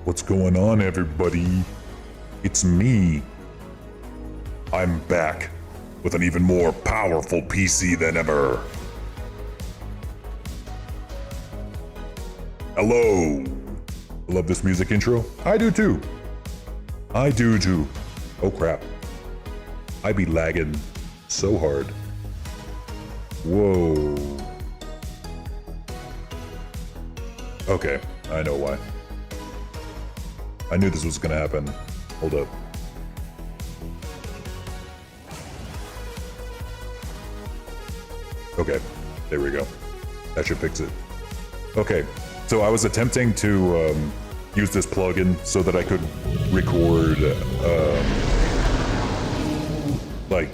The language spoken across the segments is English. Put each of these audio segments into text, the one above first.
What's going on, everybody? It's me. I'm back with an even more powerful PC than ever. Hello. I love this music intro. I do too. I do too. Oh crap. I be lagging so hard. Whoa. Okay, I know why. I knew this was gonna happen. Hold up. Okay, there we go. That should fix it. Okay, so I was attempting to use this plugin so that I could record like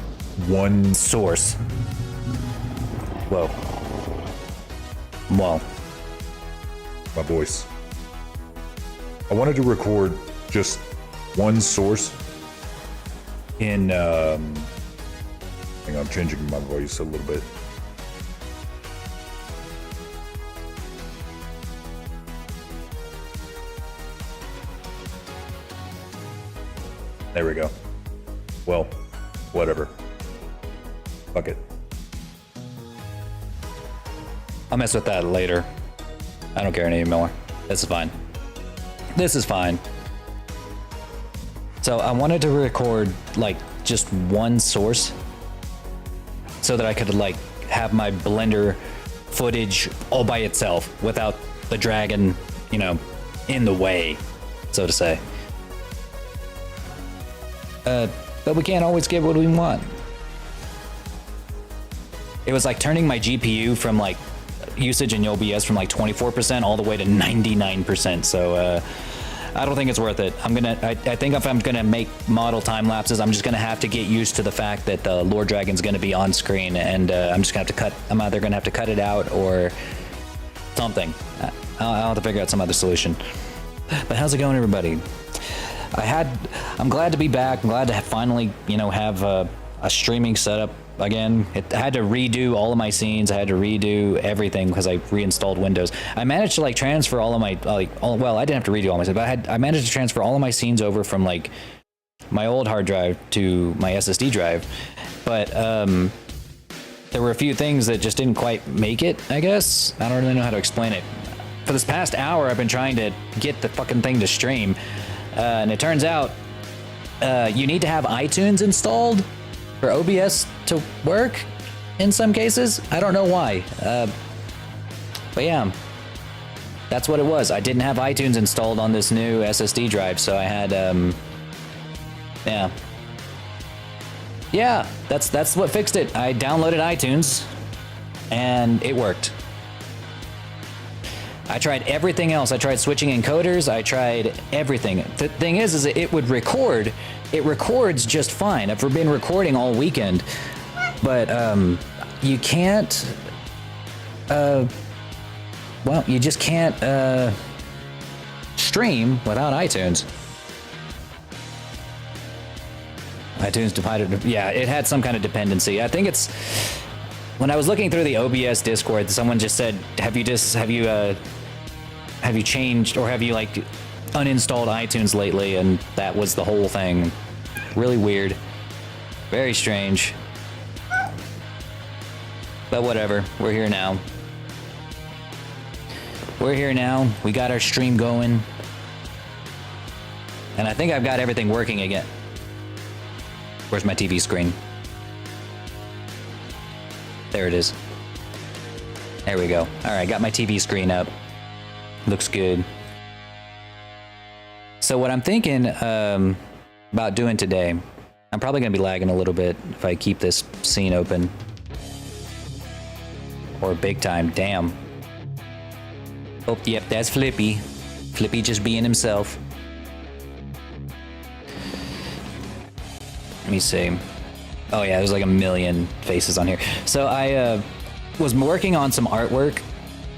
one source. Whoa. Whoa. My voice. I wanted to record just one source in, hang on, I'm changing my voice a little bit. There we go. Well, whatever. Fuck it. I'll mess with that later. I don't care anymore. This is fine. This is fine. So I wanted to record like just one source so that I could like have my Blender footage all by itself without the dragon, you know, in the way, so to say. But we can't always get what we want. It was like turning my GPU from like usage in OBS from like 24% all the way to 99%. So I don't think it's worth it. I think if I'm gonna make model time lapses, I'm just gonna have to get used to the fact that the Lord Dragon's gonna be on screen, and I'm just gonna have to cut. I'm either gonna have to cut it out or something. I'll have to figure out some other solution. But how's it going, everybody? I'm glad to be back. I'm glad to finally, you know, have a streaming setup again. I had to redo all of my scenes. I had to redo everything because I reinstalled Windows. I managed to like transfer all of my well, I didn't have to redo all my scenes, but I managed to transfer all of my scenes over from like my old hard drive to my SSD drive. But there were a few things that just didn't quite make it, I guess. I don't really know how to explain it. For this past hour, I've been trying to get the fucking thing to stream. And it turns out you need to have iTunes installed for OBS to work in some cases. I don't know why. But yeah, that's what it was. I didn't have iTunes installed on this new SSD drive, so I had, yeah, that's what fixed it. I downloaded iTunes and it worked. I tried everything else. I tried switching encoders. I tried everything. The thing is it would record. It records just fine. I've been recording all weekend, but you can't. Well, you just can't stream without iTunes. iTunes divided. Yeah, it had some kind of dependency. I think it's. When I was looking through the OBS Discord, someone just said, have you changed or have you like uninstalled iTunes lately? And that was the whole thing. Really weird. Very strange. But whatever, we're here now. We're here now. We got our stream going. And I think I've got everything working again. Where's my TV screen? There it is. There we go. All right, got my TV screen up. Looks good. So what I'm thinking about doing today, I'm probably gonna be lagging a little bit if I keep this scene open. Or big time, damn. Oh, yep, that's Flippy. Flippy just being himself. Let me see. Oh yeah, there's like a million faces on here. So I was working on some artwork,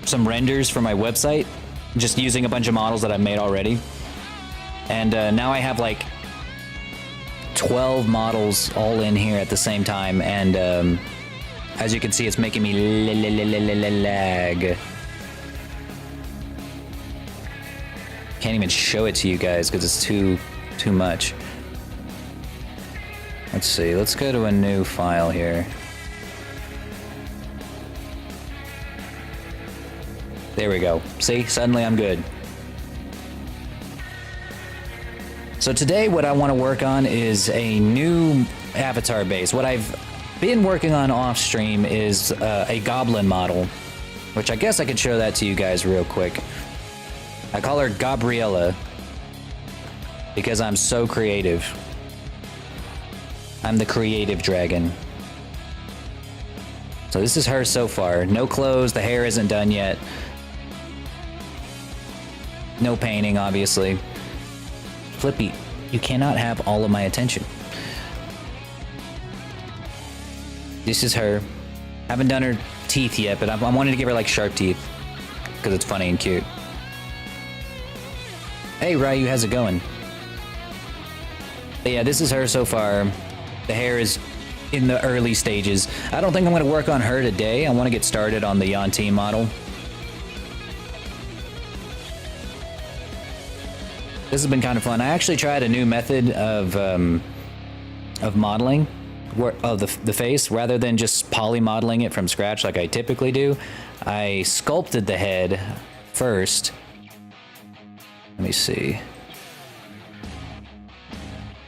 some renders for my website, just using a bunch of models that I've made already. And now I have like 12 models all in here at the same time. And as you can see, it's making me lag. Can't even show it to you guys because it's too much. Let's see. Let's go to a new file here. There we go. See? Suddenly I'm good. So today what I want to work on is a new avatar base. What I've been working on off stream is a goblin model, which I guess I could show that to you guys real quick. I call her Gabriella because I'm so creative. I'm the creative dragon. So this is her so far. No clothes, the hair isn't done yet. No painting, obviously. Flippy, you cannot have all of my attention. This is her. Haven't done her teeth yet, but I wanted to give her like sharp teeth because it's funny and cute. Hey Ryu, how's it going? But yeah, this is her so far. The hair is in the early stages. I don't think I'm going to work on her today. I want to get started on the Yuan-Ti model. This has been kind of fun. I actually tried a new method of modeling of the face. Rather than just poly modeling it from scratch like I typically do, I sculpted the head first. Let me see.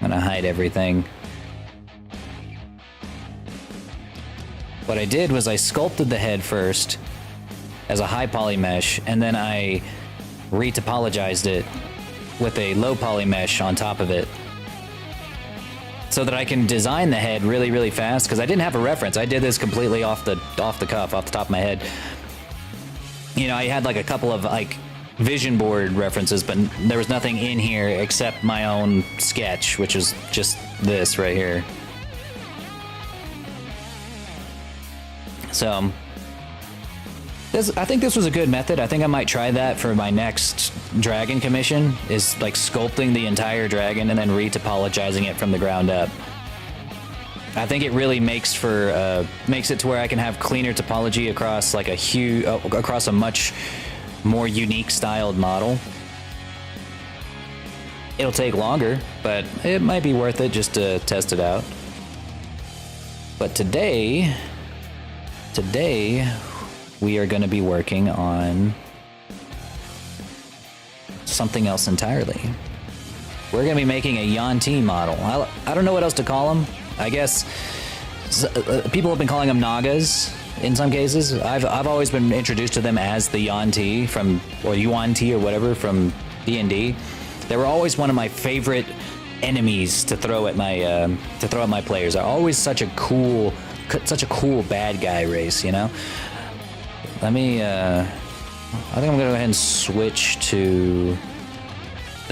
I'm gonna hide everything. What I did was I sculpted the head first as a high poly mesh, and then I retopologized it with a low poly mesh on top of it, so that I can design the head really, really fast. Because I didn't have a reference. I did this completely off the cuff, off the top of my head. You know, I had like a couple of like vision board references, but there was nothing in here except my own sketch, which is just this right here. So I think this was a good method. I think I might try that for my next dragon commission, is like sculpting the entire dragon and then retopologizing it from the ground up. I think it really makes it to where I can have cleaner topology across like across a much more unique styled model. It'll take longer, but it might be worth it just to test it out. But today we are going to be working on something else entirely. We're going to be making a Yuan-Ti model. I don't know what else to call them. I guess people have been calling them Nagas in some cases. I've always been introduced to them as the Yuan-Ti or Yuan-Ti or whatever from D&D. They were always one of my favorite enemies to throw at my players. They're always such a cool bad guy race, you know? Let me, I think I'm gonna go ahead and switch to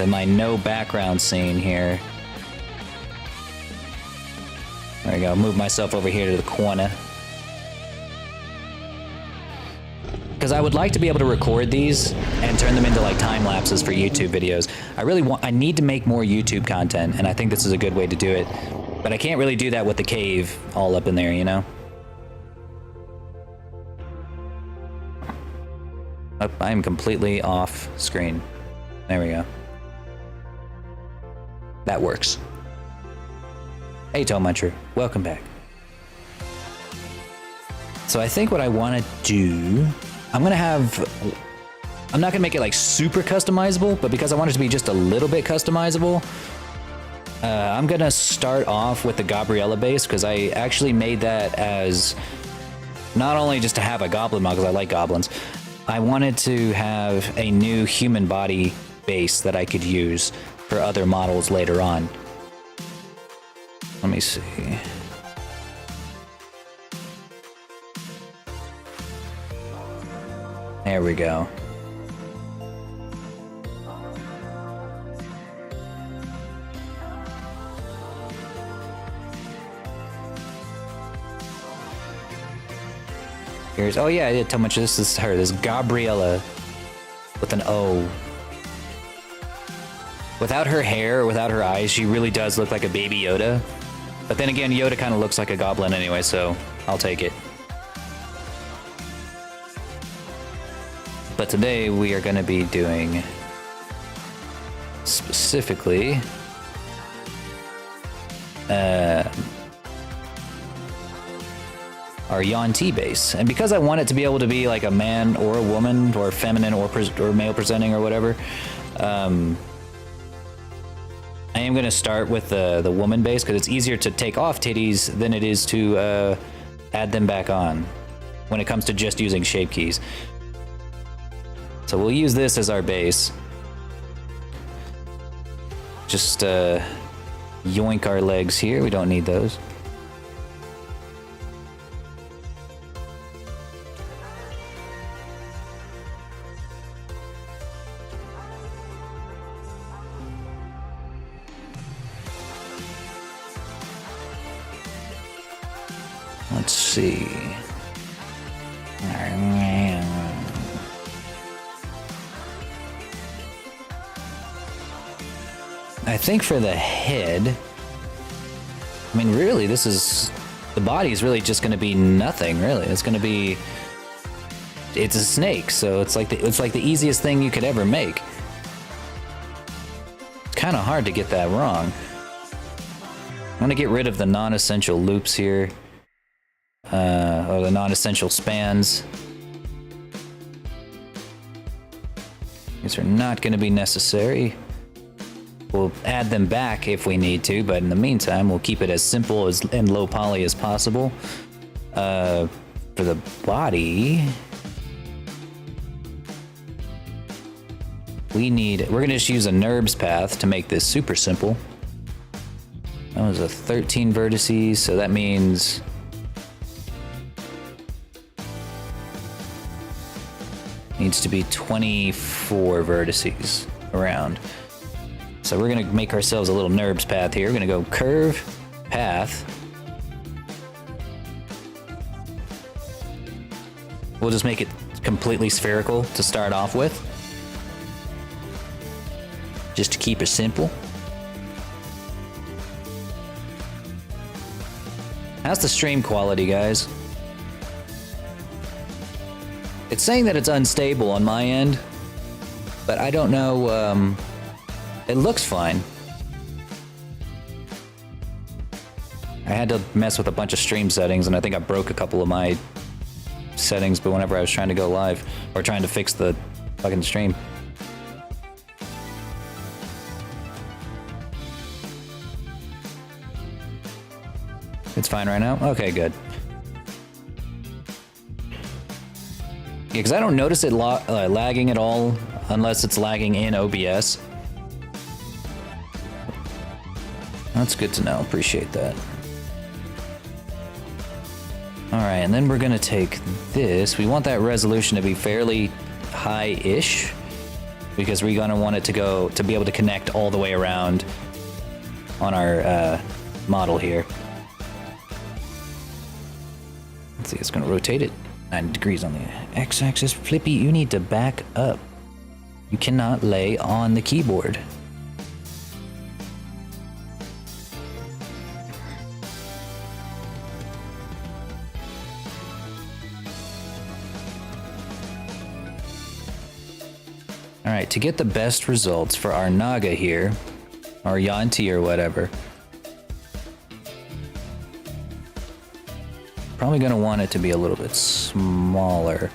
my no background scene here. There we go, move myself over here to the corner. Because I would like to be able to record these and turn them into like time lapses for YouTube videos. I need to make more YouTube content, and I think this is a good way to do it. But I can't really do that with the cave all up in there, you know? Oh, I'm completely off screen. There we go. That works. Hey, Toe Muncher, welcome back. So I think what I want to do, I'm not gonna make it like super customizable, but because I want it to be just a little bit customizable, I'm gonna start off with the Gabriella base, because I actually made that as not only just to have a goblin model, because I like goblins. I wanted to have a new human body base that I could use for other models later on. Let me see. There we go. Oh yeah, I did tell much. This is her. This is Gabriella with an O. Without her hair, without her eyes, she really does look like a baby Yoda. But then again, Yoda kind of looks like a goblin anyway, so I'll take it. But today we are going to be doing specifically our Yuan-Ti base. And because I want it to be able to be like a man or a woman or feminine or male presenting or whatever, I am going to start with the woman base because it's easier to take off titties than it is to add them back on when it comes to just using shape keys. So we'll use this as our base. Just yoink our legs here. We don't need those. Let's see. I think for the head, I mean, really, this is, the body is really just going to be nothing, really. It's going to be, it's a snake, so it's like the easiest thing you could ever make. It's kind of hard to get that wrong. I'm going to get rid of the non-essential loops here, or the non-essential spans. These are not going to be necessary. We'll add them back if we need to, but in the meantime, we'll keep it as simple and low poly as possible. For the body, we're gonna just use a NURBS path to make this super simple. That was a 13 vertices, so that means needs to be 24 vertices around. So we're gonna make ourselves a little NURBS path here. We're gonna go curve, path. We'll just make it completely spherical to start off with. Just to keep it simple. How's the stream quality, guys? It's saying that it's unstable on my end, but I don't know, it looks fine. I had to mess with a bunch of stream settings, and I think I broke a couple of my settings, but whenever I was trying to go live, or trying to fix the fucking stream. It's fine right now? Okay, good. Yeah, because I don't notice it lagging at all, unless it's lagging in OBS. That's good to know. Appreciate that. All right, and then we're gonna take this. We want that resolution to be fairly high-ish because we're gonna want it to be able to connect all the way around on our model here. Let's see, it's gonna rotate it 90 degrees on the x-axis. Flippy, you need to back up. You cannot lay on the keyboard. All right, to get the best results for our Naga here, or Yuan-Ti or whatever, probably gonna want it to be a little bit smaller.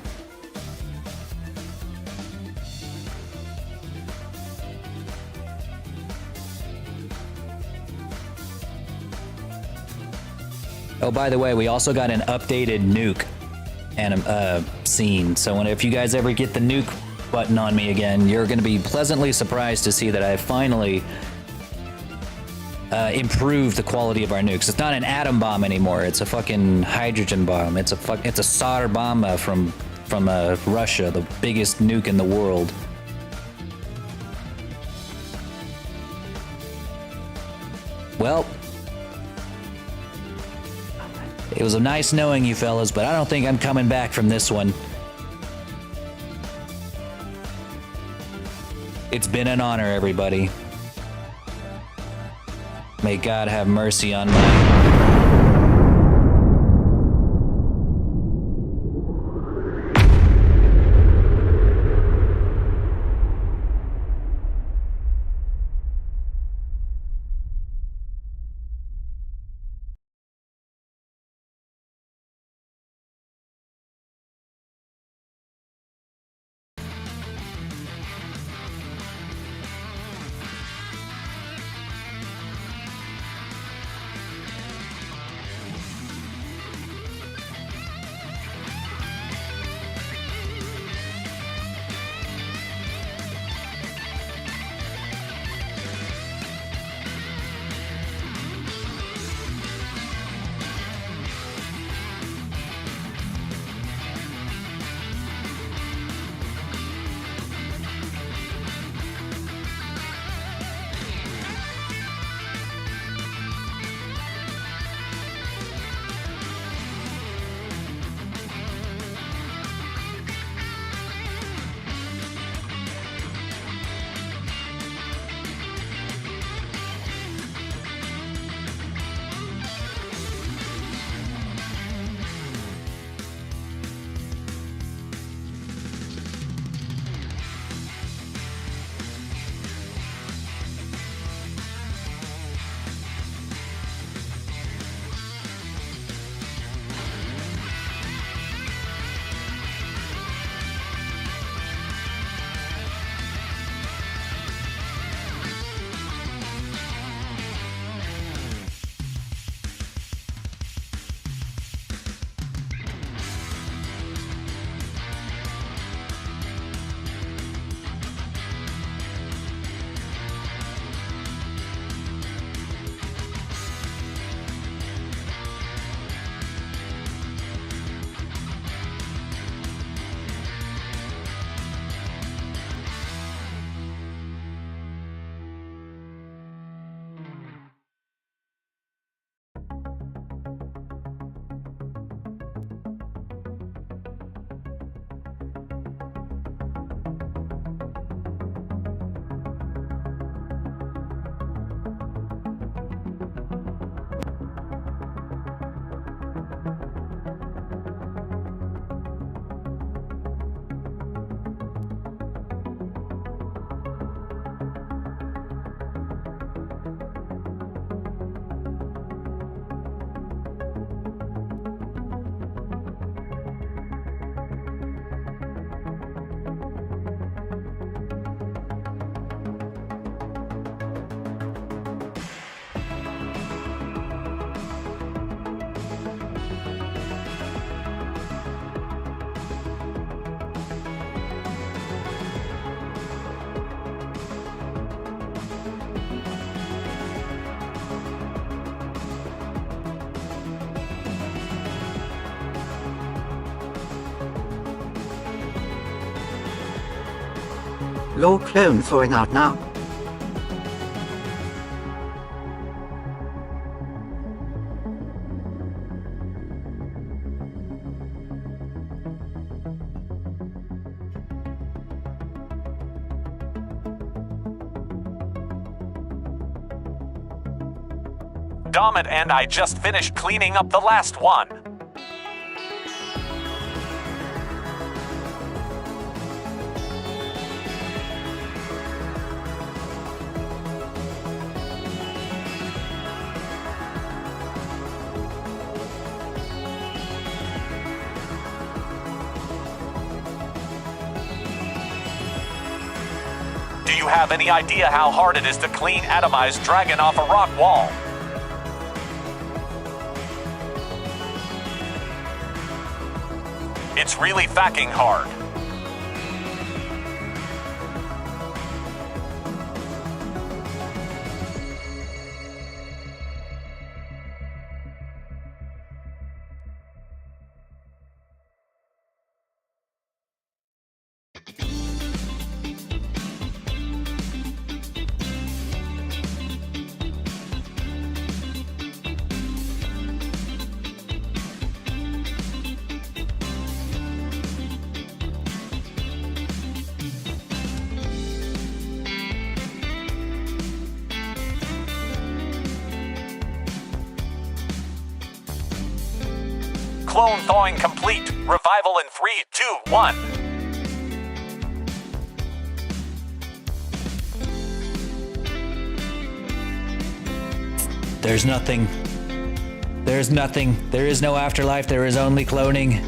Oh, by the way, we also got an updated nuke and scene. So if you guys ever get the nuke button on me again, you're going to be pleasantly surprised to see that I finally improved the quality of our nukes. It's not an atom bomb anymore. It's a fucking hydrogen bomb. It's a solder bomb from Russia, the biggest nuke in the world. Well, it was nice knowing you fellas, but I don't think I'm coming back from this one. It's been an honor, everybody. May God have mercy on my... Low clone thawing out now. Domit and I just finished cleaning up the last one. Do you have any idea how hard it is to clean atomized dragon off a rock wall? It's really fucking hard. Clone thawing complete. Revival in 3, 2, 1. There's nothing. There's nothing. There is no afterlife. There is only cloning.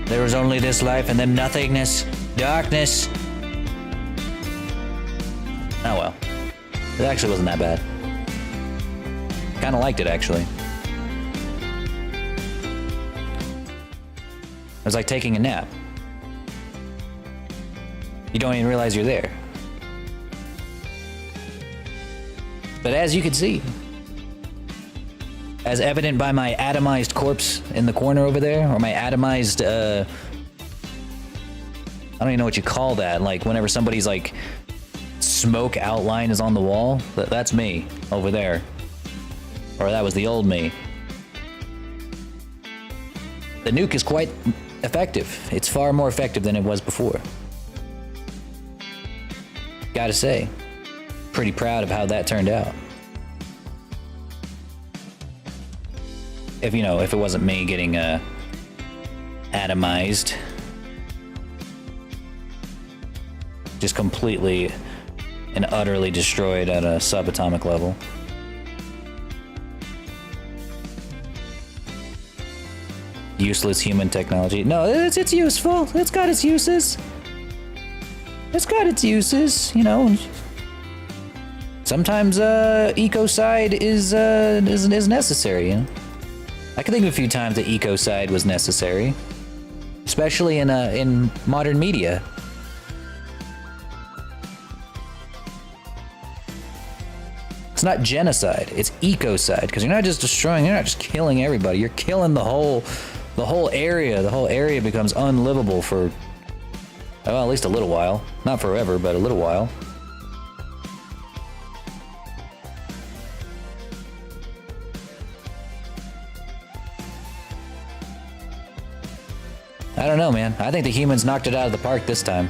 There is only this life and then nothingness. Darkness. Oh well. It actually wasn't that bad. Kinda liked it, actually. It was like taking a nap. You don't even realize you're there. But as you can see, as evident by my atomized corpse in the corner over there, or my atomized, I don't even know what you call that, like whenever somebody's like, smoke outline is on the wall, that's me, over there. Or that was the old me. The nuke is quite effective. It's far more effective than it was before. Gotta say, pretty proud of how that turned out. If it wasn't me getting atomized, just completely and utterly destroyed at a subatomic level. Useless human technology. No, it's useful. It's got its uses. It's got its uses, you know. Sometimes ecocide is necessary, you know. I can think of a few times that ecocide was necessary, especially in modern media. It's not genocide, it's ecocide, because you're not just destroying, you're not just killing everybody, you're killing the whole area. The whole area becomes unlivable for, well, at least a little while. Not forever, but a little while. I don't know, man. I think the humans knocked it out of the park this time.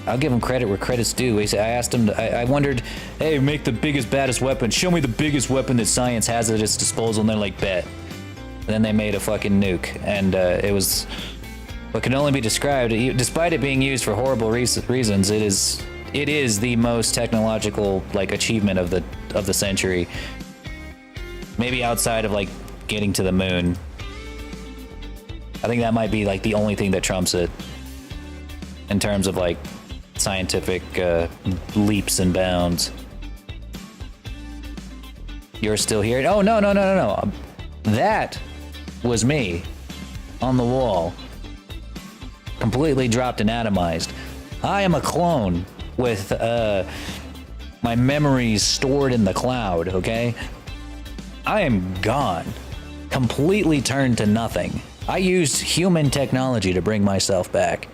I'll give him credit where credit's due. I asked him, I wondered, hey, make the biggest, baddest weapon. Show me the biggest weapon that science has at its disposal. And they're like, bet. And then they made a fucking nuke. And it was what can only be described, despite it being used for horrible reasons, it is the most technological, like, achievement of the century. Maybe outside of, like, getting to the moon. I think that might be, like, the only thing that trumps it. In terms of, like, scientific leaps and bounds. You're still here? Oh, no. That was me on the wall. Completely dropped and atomized. I am a clone with my memories stored in the cloud, okay? I am gone. completely turned to nothing. I used human technology to bring myself back.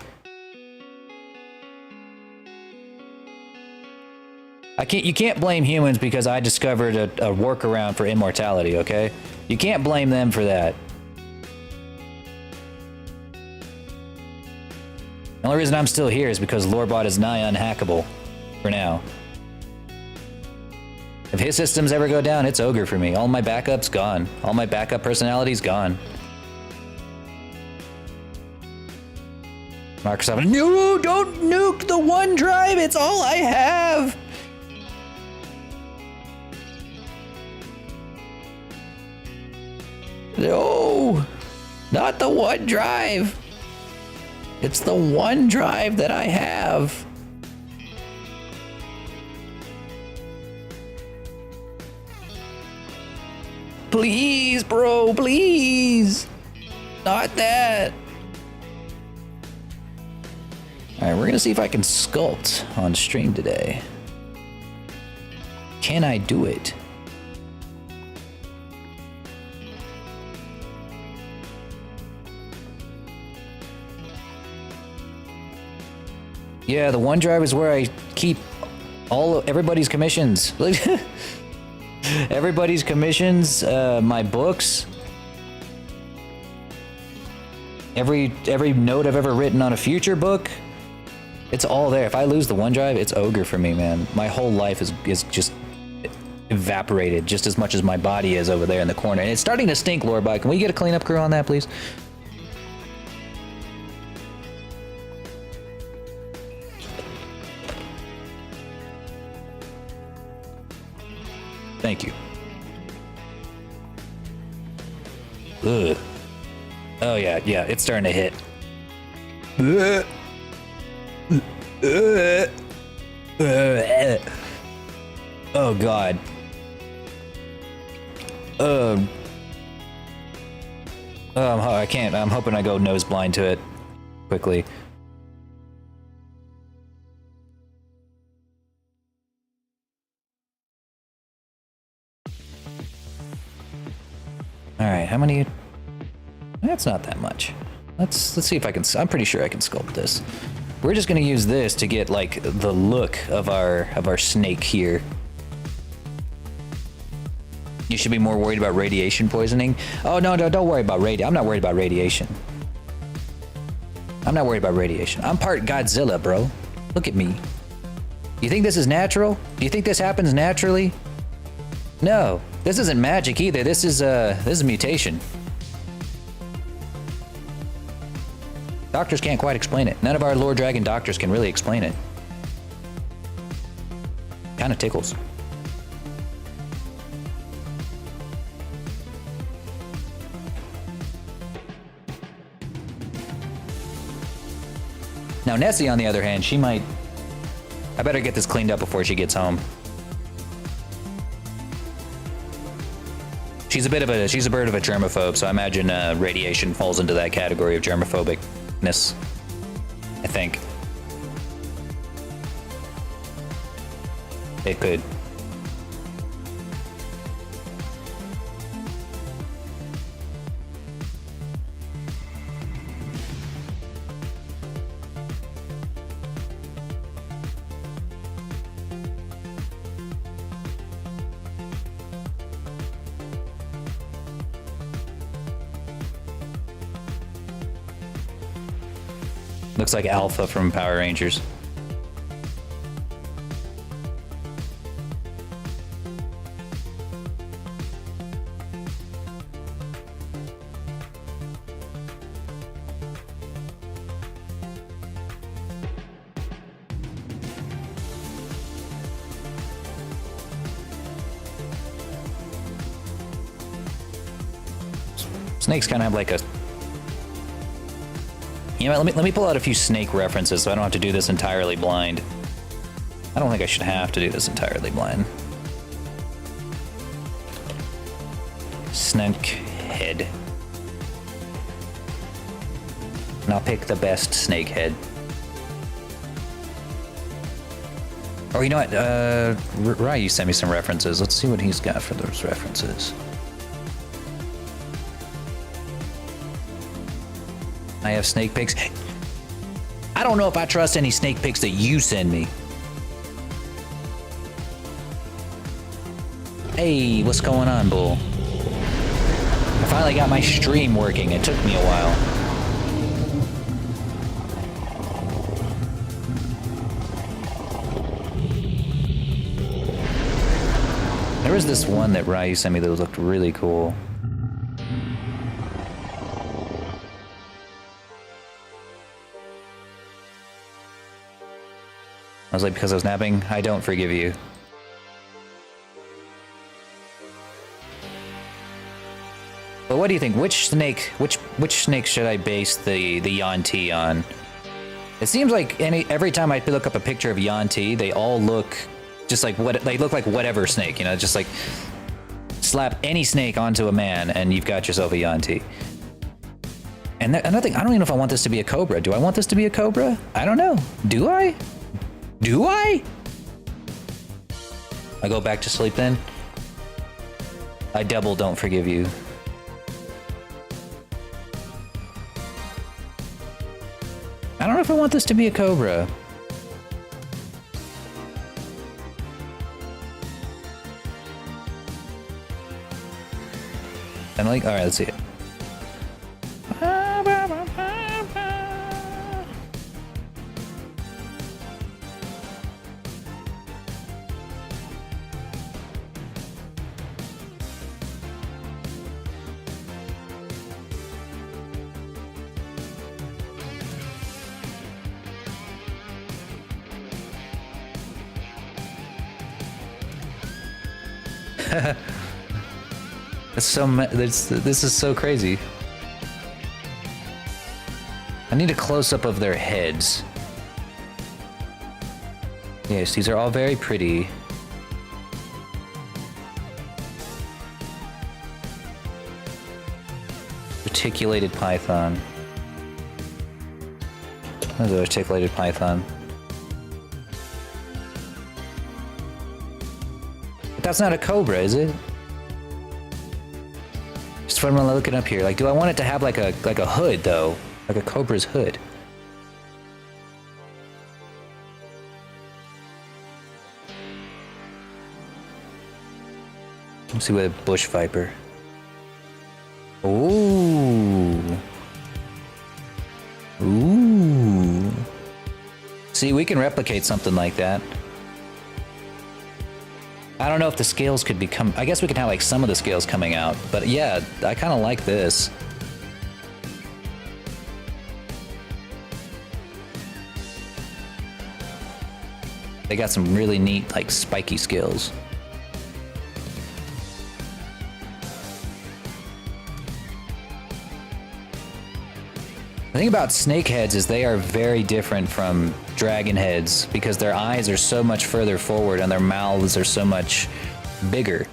You can't blame humans because I discovered a workaround for immortality, okay? You can't blame them for that. The only reason I'm still here is because Lorebot is nigh unhackable. For now. If his systems ever go down, it's ogre for me. All my backup's gone. All my backup personality's gone. Microsoft, no, don't nuke the OneDrive. It's all I have. No, not the OneDrive. It's the OneDrive that I have. Please, bro, please. Not that. All right, we're gonna see if I can sculpt on stream today. Can I do it? Yeah, the OneDrive is where I keep everybody's commissions. Everybody's commissions, my books, every note I've ever written on a future book, it's all there. If I lose the OneDrive, it's ogre for me, man. My whole life is just evaporated, just as much as my body is over there in the corner. And it's starting to stink, Lorebot. Can we get a cleanup crew on that, please? Thank you. Ugh. Oh yeah, it's starting to hit. Oh god. I can't. I'm hoping I go nose blind to it quickly. All right, how many? That's not that much. Let's see if I can. I'm pretty sure I can sculpt this. We're just gonna use this to get like the look of our snake here. You should be more worried about radiation poisoning. Oh no, don't worry about I'm not worried about radiation. I'm not worried about radiation. I'm part Godzilla, bro. Look at me. You think this is natural? Do you think this happens naturally? No, this isn't magic either. This is mutation. Doctors can't quite explain it. None of our Lord Dragon doctors can really explain it. Kind of tickles. Now Nessie, on the other hand, she might... I better get this cleaned up before she gets home. She's a bird of a germaphobe, so I imagine radiation falls into that category of germophobicness. I think. It could. Looks like Alpha from Power Rangers. Snakes kind of have like a... You know what, let me pull out a few snake references so I don't have to do this entirely blind. I don't think I should have to do this entirely blind. Snake head. And I'll pick the best snake head. Or you know what, Ryu sent me some references. Let's see what he's got for those references. I have snake pics. I don't know if I trust any snake pics that you send me. Hey, what's going on, bull? I finally got my stream working. It took me a while. There was this one that Ryu sent me that looked really cool. I was like, because I was napping, I don't forgive you. But what do you think? Which snake should I base the Yuan-Ti on? It seems like every time I look up a picture of Yuan-Ti, they all look just like they look like whatever snake, you know, just like slap any snake onto a man and you've got yourself a Yuan-Ti. And another thing, I don't even know if I want this to be a cobra. Do I want this to be a cobra? I don't know. Do I? Do I? I go back to sleep then? I double don't forgive you. I don't know if I want this to be a cobra. And like, all right, let's see it. This is so crazy. I need a close-up of their heads. Yes, these are all very pretty. Articulated python. Another articulated python. But that's not a cobra, is it? Just what I'm looking up here. Like, do I want it to have like a hood though? Like a cobra's hood? Let's see what a bush viper. Ooh. Ooh. See, we can replicate something like that. I don't know if the scales could become... I guess we could have like some of the scales coming out. But yeah, I kind of like this. They got some really neat, like, spiky scales. The thing about snake heads is they are very different from dragon heads because their eyes are so much further forward and their mouths are so much bigger.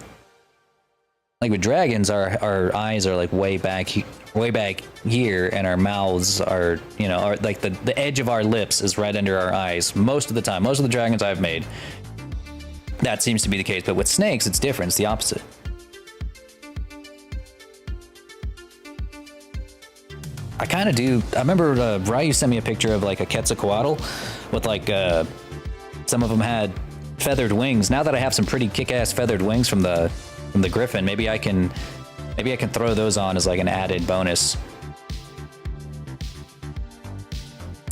Like with dragons, our eyes are like way back here, and our mouths are, you know, are like the edge of our lips is right under our eyes most of the time. Most of the dragons I've made, that seems to be the case. But with snakes, it's different. It's the opposite. I kind of do. I remember Ryu sent me a picture of like a Quetzalcoatl with like some of them had feathered wings. Now that I have some pretty kick-ass feathered wings from the griffon, maybe I can throw those on as like an added bonus.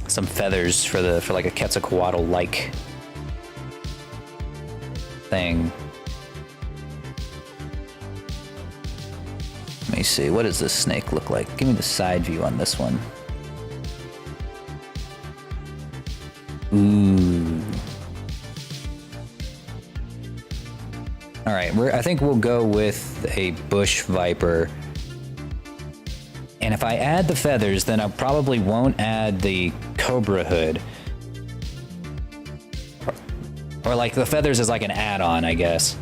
Some feathers for like a Quetzalcoatl like thing. Let me see, what does this snake look like? Give me the side view on this one. Ooh. All right, I think we'll go with a bush viper. And if I add the feathers, then I probably won't add the cobra hood. Or like the feathers is like an add-on, I guess.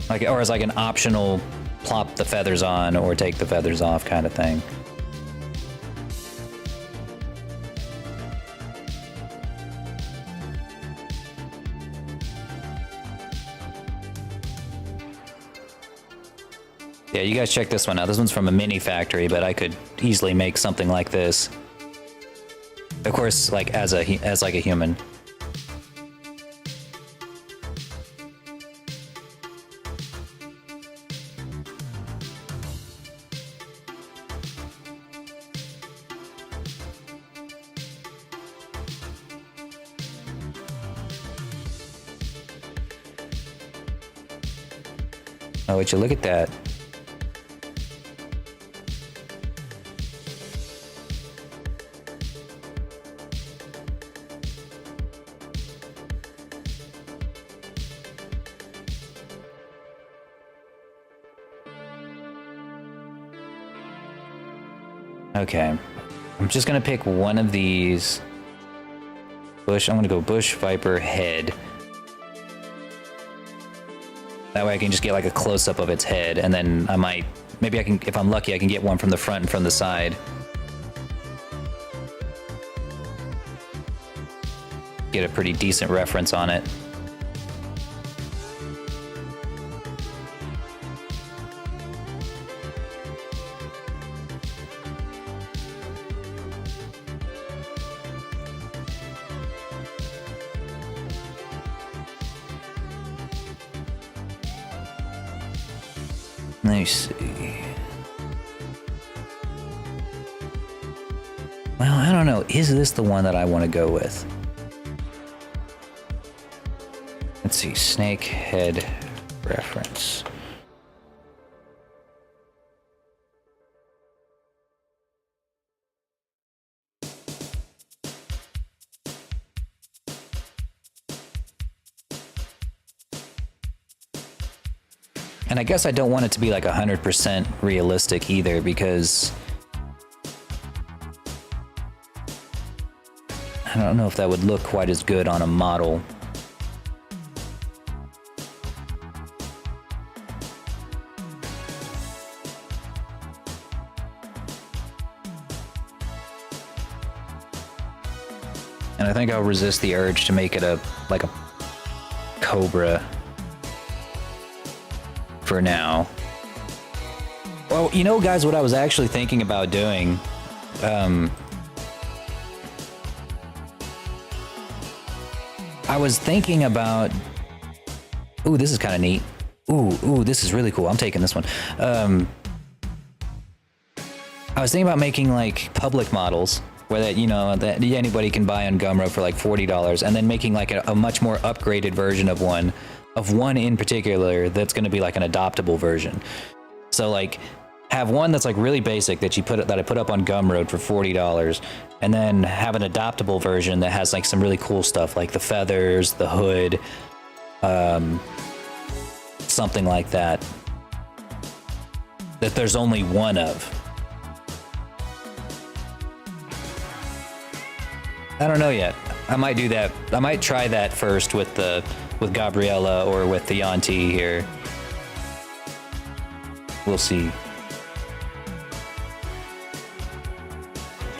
Like, or as like an optional plop the feathers on or take the feathers off kind of thing. Yeah, you guys check this one out. This one's from a mini factory, but I could easily make something like this. Of course, like as like a human. Oh, would you look at that? Okay, I'm just gonna pick one of these. Bush, I'm gonna go bush viper head. That way I can just get like a close-up of its head, and then I might, maybe I can, if I'm lucky, I can get one from the front and from the side. Get a pretty decent reference on it. Let me see. Well, I don't know. Is this the one that I want to go with? Let's see. Snake head reference. And I guess I don't want it to be like 100% realistic either, because I don't know if that would look quite as good on a model. And I think I'll resist the urge to make it like a cobra for now. Well, you know, guys, what I was actually thinking about doing, I was thinking about, ooh, this is kind of neat. Ooh, this is really cool. I'm taking this one. I was thinking about making like public models where that, you know, that anybody can buy on Gumroad for like $40, and then making like a much more upgraded version of one in particular that's going to be like an adoptable version. So like have one that's like really basic that I put up on Gumroad for $40, and then have an adoptable version that has like some really cool stuff like the feathers, the hood, something like that there's only one of. I don't know yet. I might do that. I might try that first with Gabriella or with the Yuan-Ti here. We'll see.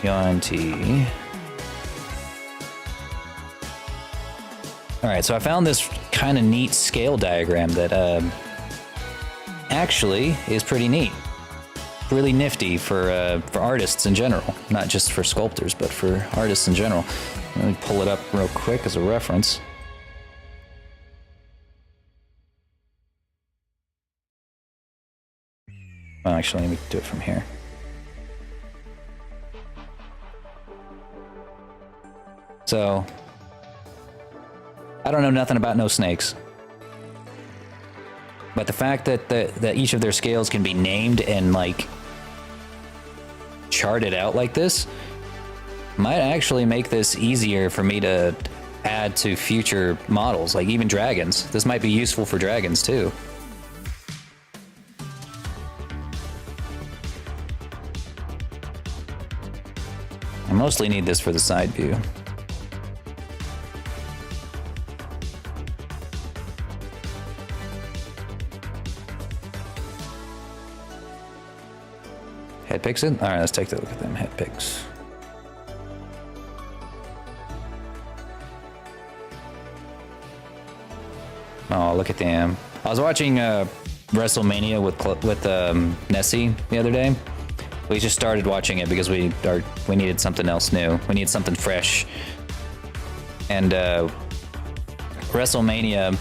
Yuan-Ti. All right, so I found this kind of neat scale diagram that actually is pretty neat. Really nifty for artists in general, not just for sculptors, but for artists in general. Let me pull it up real quick as a reference. Well, actually, let me do it from here. So, I don't know nothing about no snakes. But the fact that each of their scales can be named and like charted out like this might actually make this easier for me to add to future models, like even dragons. This might be useful for dragons too. I mostly need this for the side view. Head picks it? All right, let's take a look at them head picks. Oh, look at them. I was watching WrestleMania with Nessie the other day. We just started watching it because we needed something else new. We needed something fresh. And WrestleMania,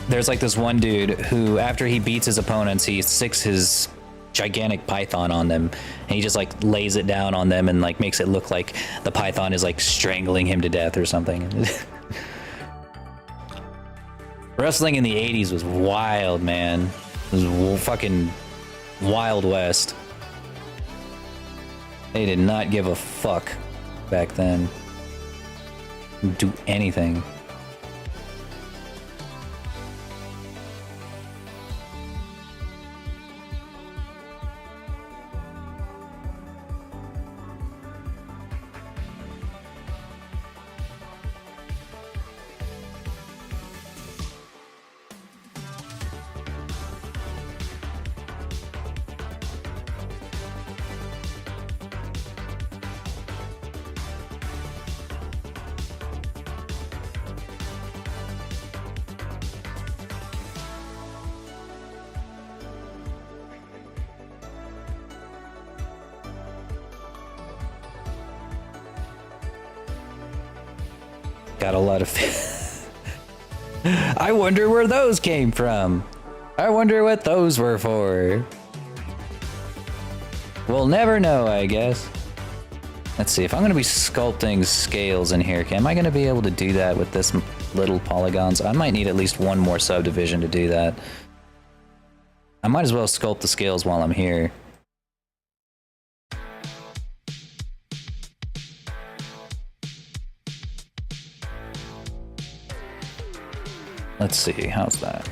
there's like this one dude who, after he beats his opponents, he sticks his gigantic python on them, and he just like lays it down on them and like makes it look like the python is like strangling him to death or something. Wrestling in the 80s was wild, man. It was fucking Wild West. They did not give a fuck back then. Do anything. Got a lot of... I wonder where those came from. I wonder what those were for. We'll never know, I guess. Let's see, if I'm going to be sculpting scales in here, am I going to be able to do that with this little polygons? I might need at least one more subdivision to do that. I might as well sculpt the scales while I'm here. Let's see, how's that?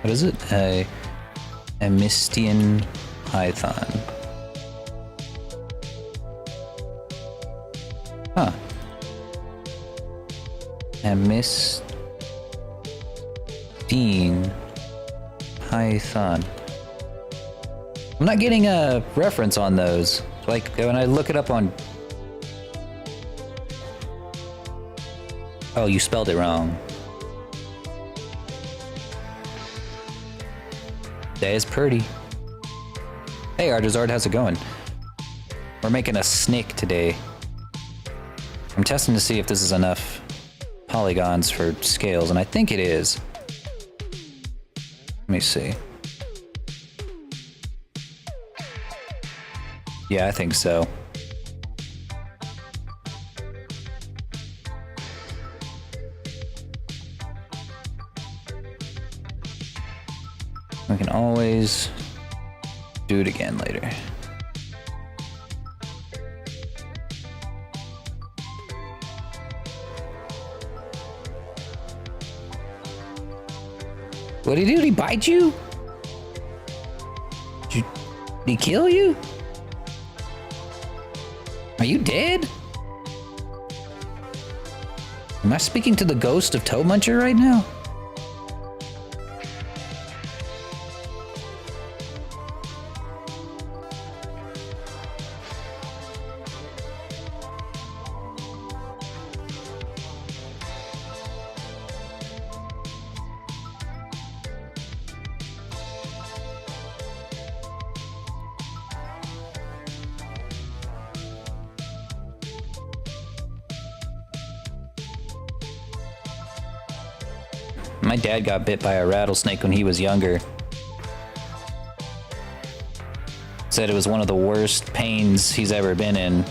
What is it? A Mystian python. Huh. A Mystian python. I'm not getting a reference on those. Like when I look it up on... Oh, you spelled it wrong. That is pretty. Hey, Artizard, how's it going? We're making a snake today. I'm testing to see if this is enough polygons for scales, and I think it is. Let me see. Yeah, I think so. We can always do it again later. What did he do? Did he bite you? Did he kill you? Are you dead? Am I speaking to the ghost of Toe Muncher right now? My dad got bit by a rattlesnake when he was younger. Said it was one of the worst pains he's ever been in.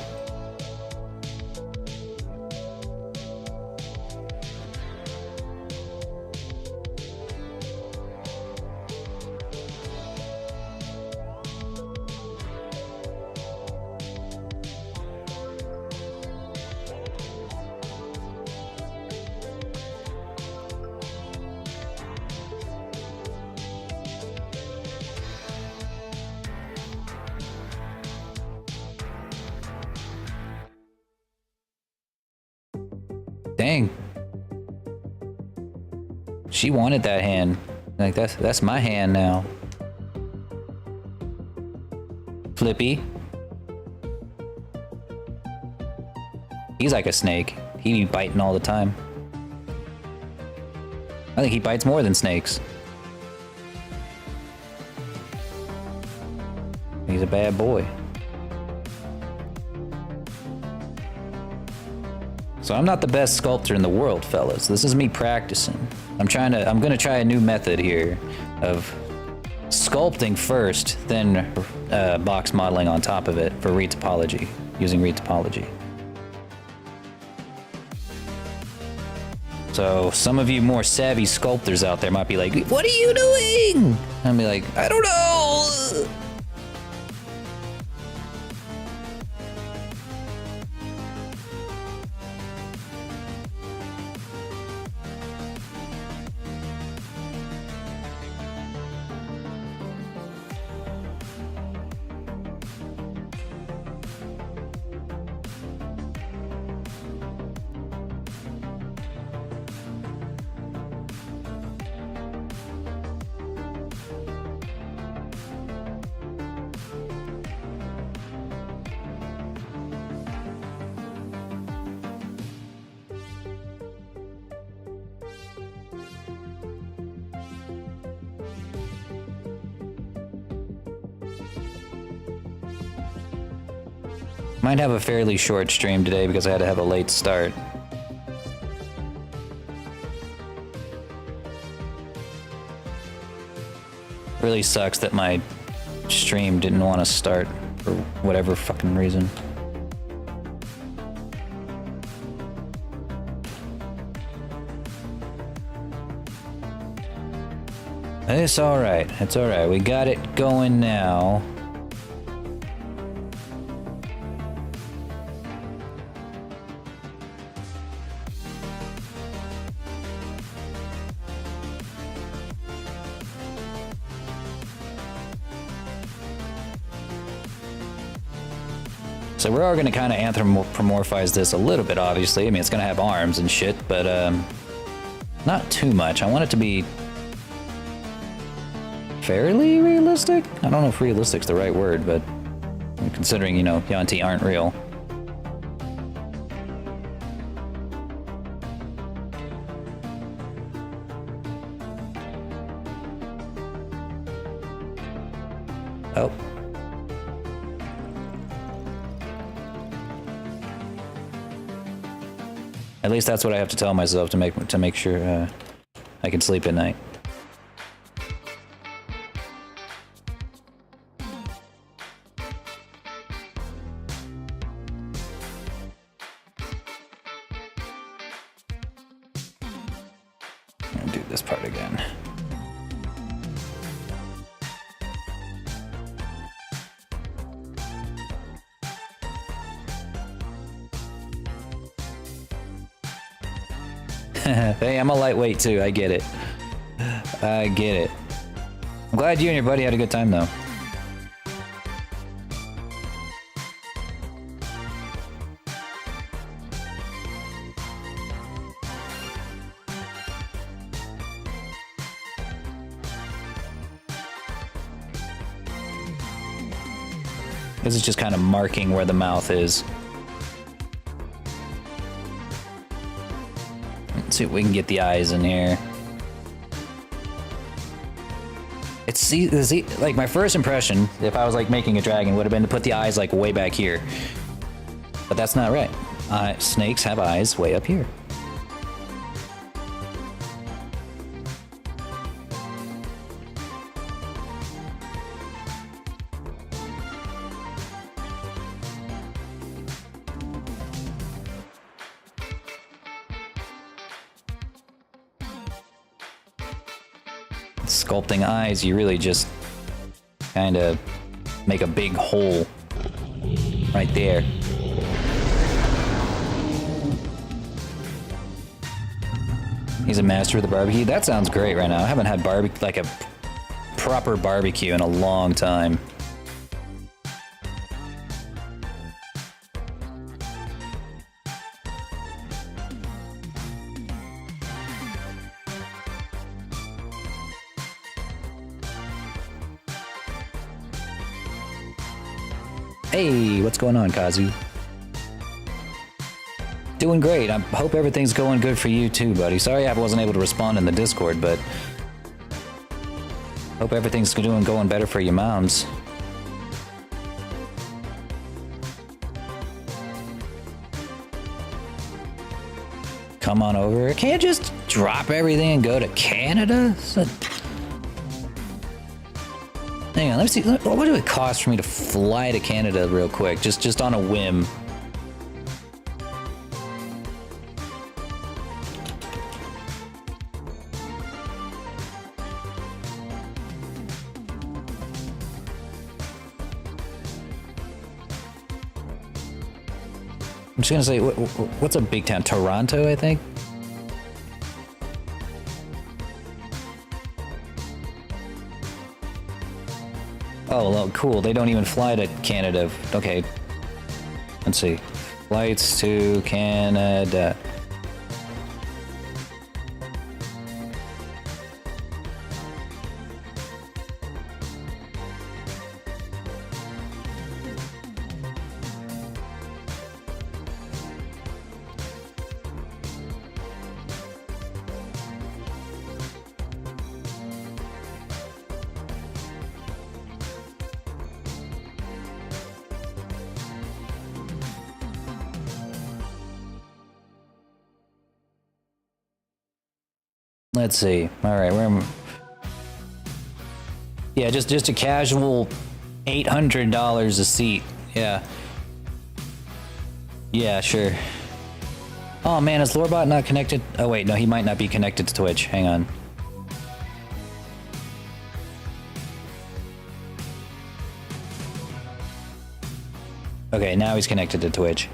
Dang. She wanted that hand. Like, that's my hand now. Flippy. He's like a snake. He be biting all the time. I think he bites more than snakes. He's a bad boy. So I'm not the best sculptor in the world, fellas. This is me practicing. I'm gonna try a new method here of sculpting first, then box modeling on top of it for retopology, using retopology. So some of you more savvy sculptors out there might be like, what are you doing? I'll be like, I don't know. Might have a fairly short stream today because I had to have a late start. Really sucks that my stream didn't want to start for whatever fucking reason. It's alright, it's alright. We got it going now. So we're all gonna kind of anthropomorphize this a little bit, obviously. I mean, it's gonna have arms and shit, but not too much. I want it to be fairly realistic? I don't know if realistic's the right word, but considering, you know, Yuan-Ti aren't real. Oh. At least that's what I have to tell myself to make sure I can sleep at night. Do this part again. Hey, I'm a lightweight too, I get it. I get it. I'm glad you and your buddy had a good time though. This is just kind of marking where the mouth is. Let's see if we can get the eyes in here. It's like my first impression, if I was like making a dragon, would have been to put the eyes like way back here. But that's not right. Snakes have eyes way up here. Sculpting eyes, you really just kind of make a big hole right there. He's a master of the barbecue. That sounds great right now. I haven't had like a proper barbecue in a long time. Hey, what's going on, Kazu? Doing great. I hope everything's going good for you too, buddy. Sorry I wasn't able to respond in the Discord, but hope everything's going better for your moms. Come on over. Can't just drop everything and go to Canada? Hang on, let me see. What would it cost for me to fly to Canada real quick? Just on a whim. I'm just gonna say, what's a big town? Toronto, I think? Oh, well, cool. They don't even fly to Canada. Okay. Let's see. Flights to Canada. Let's see. All right, where am? Yeah, just a casual $800 a seat. Yeah. Yeah, sure. Oh man, is Lorebot not connected? Oh wait, no, he might not be connected to Twitch. Hang on. Okay, now he's connected to Twitch.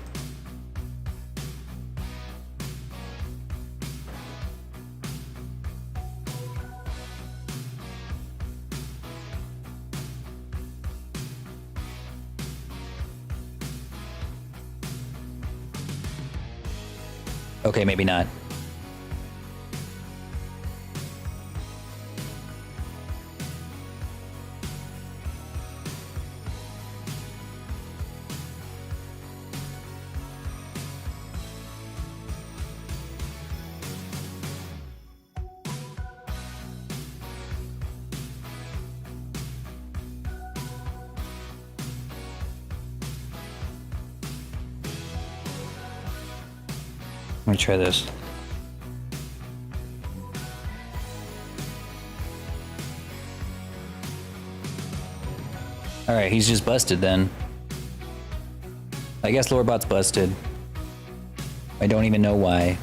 Okay, maybe not. Let me try this. Alright, he's just busted then. I guess Lorebot's busted. I don't even know why.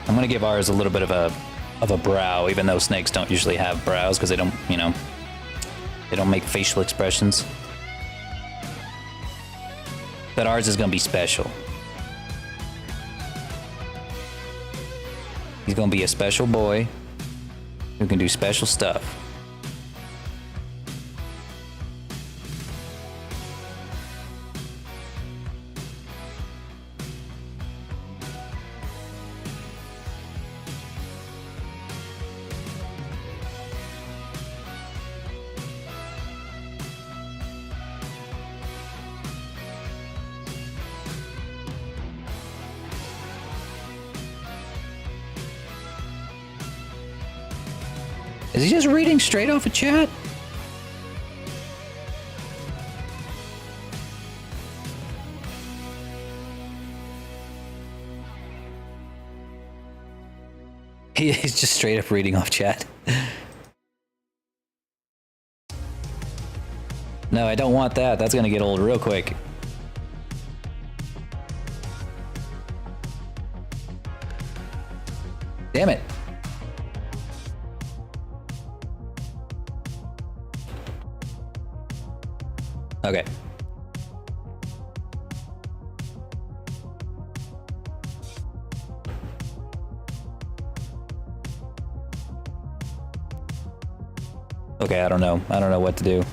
I'm gonna give ours a little bit of a brow, even though snakes don't usually have brows because they don't, you know, they don't make facial expressions. But ours is gonna be special. He's gonna be a special boy who can do special stuff. Is he just reading straight off a chat? He's just straight up reading off chat. No, I don't want that. That's gonna get old real quick. Damn it. Okay. Okay, I don't know. I don't know what to do.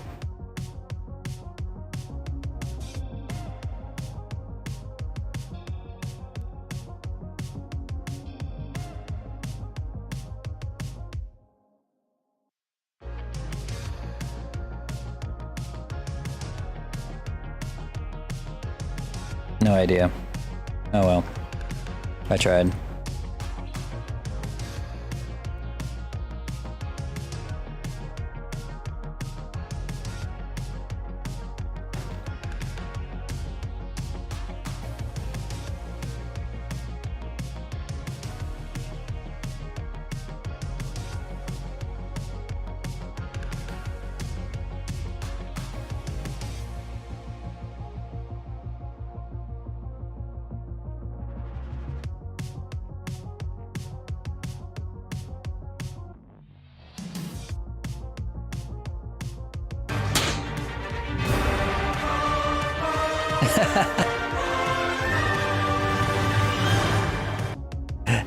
No idea. Oh well. I tried.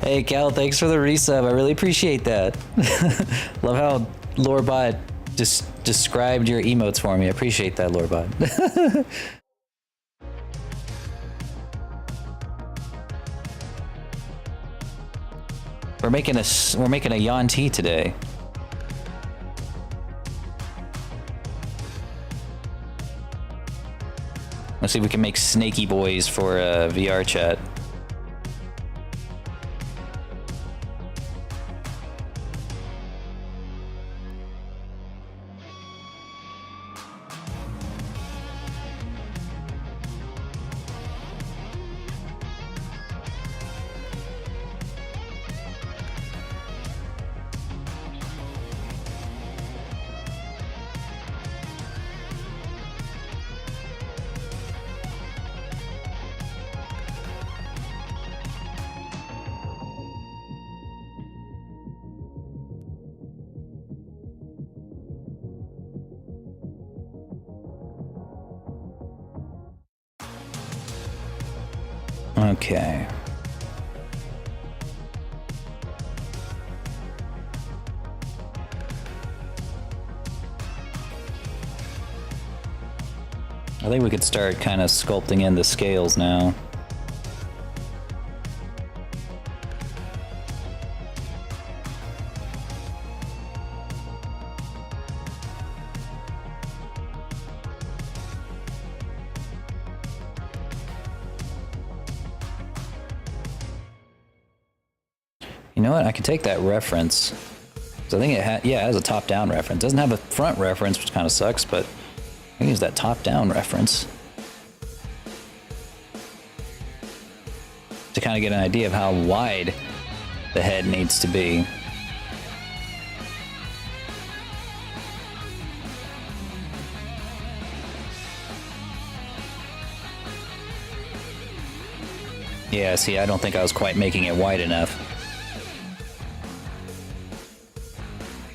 Hey Cal, thanks for the resub. I really appreciate that. Love how Lorebot just described your emotes for me. I appreciate that, Lorebot. We're making a Yuan-Ti today. Let's see if we can make snaky boys for VRChat. Okay. I think we could start kind of sculpting in the scales now. You know what? I can take that reference. So I think it has a top-down reference. It doesn't have a front reference, which kind of sucks, but I can use that top-down reference to kind of get an idea of how wide the head needs to be. Yeah, see, I don't think I was quite making it wide enough.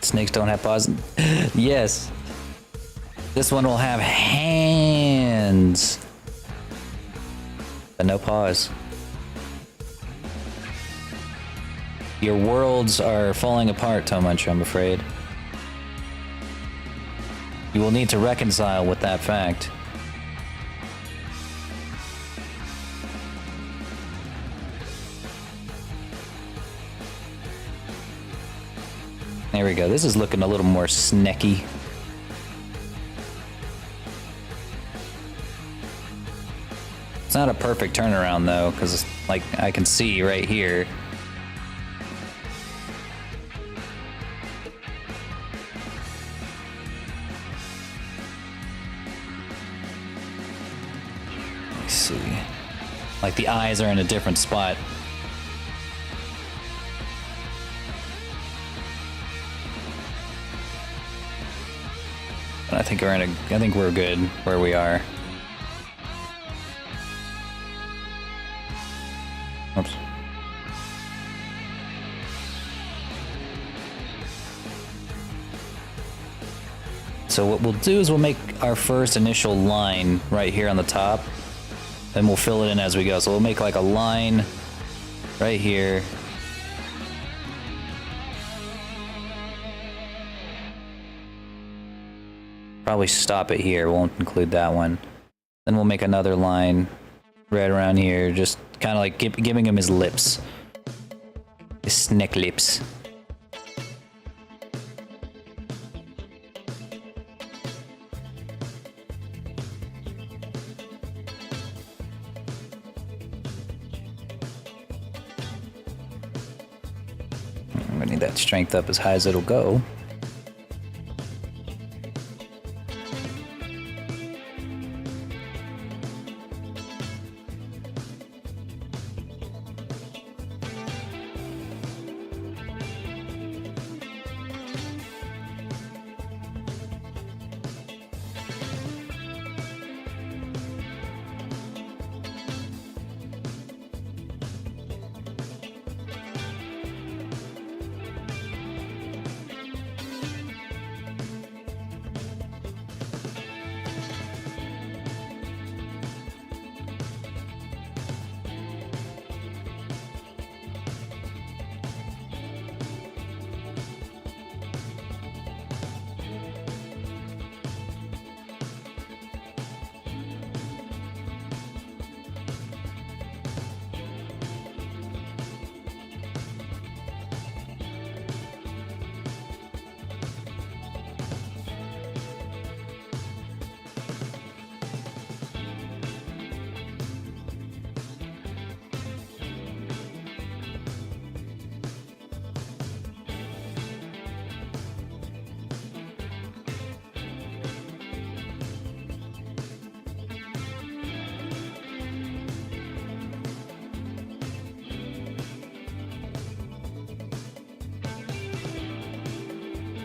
Snakes don't have paws. Yes. This one will have hands, but no paws. Your worlds are falling apart, Tomunch, I'm afraid. You will need to reconcile with that fact. There we go. This is looking a little more snacky. It's not a perfect turnaround though, because like I can see right here. Let's see. Like the eyes are in a different spot. I think we're good where we are. Oops. So what we'll do is we'll make our first initial line right here on the top, and we'll fill it in as we go. So we'll make like a line right here. Probably stop it here, won't include that one. Then we'll make another line right around here, just kind of like giving him his lips. His sneck lips. I'm gonna need that strength up as high as it'll go.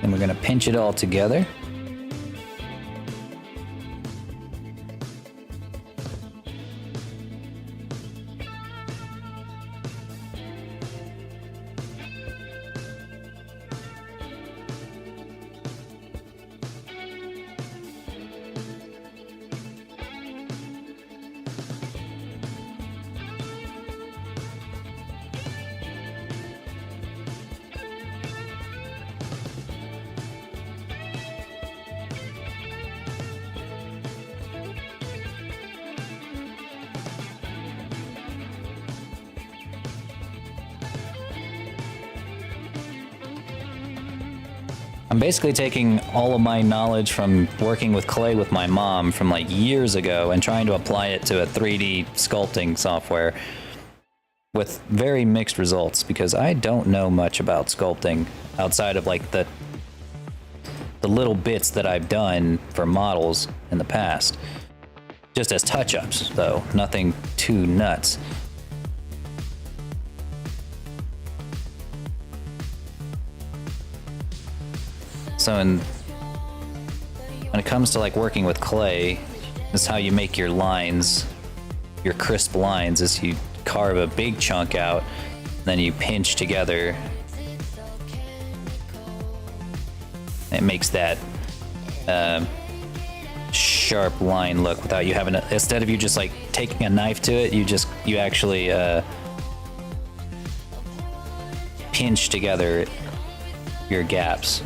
And we're going to pinch it all together. I'm basically taking all of my knowledge from working with clay with my mom from like years ago and trying to apply it to a 3D sculpting software with very mixed results because I don't know much about sculpting outside of like the little bits that I've done for models in the past. Just as touch-ups though, nothing too nuts. So when it comes to like working with clay, this is how you make your lines, your crisp lines, is you carve a big chunk out, then you pinch together. It makes that sharp line look without you having to, instead of you just like taking a knife to it, you actually pinch together your gaps.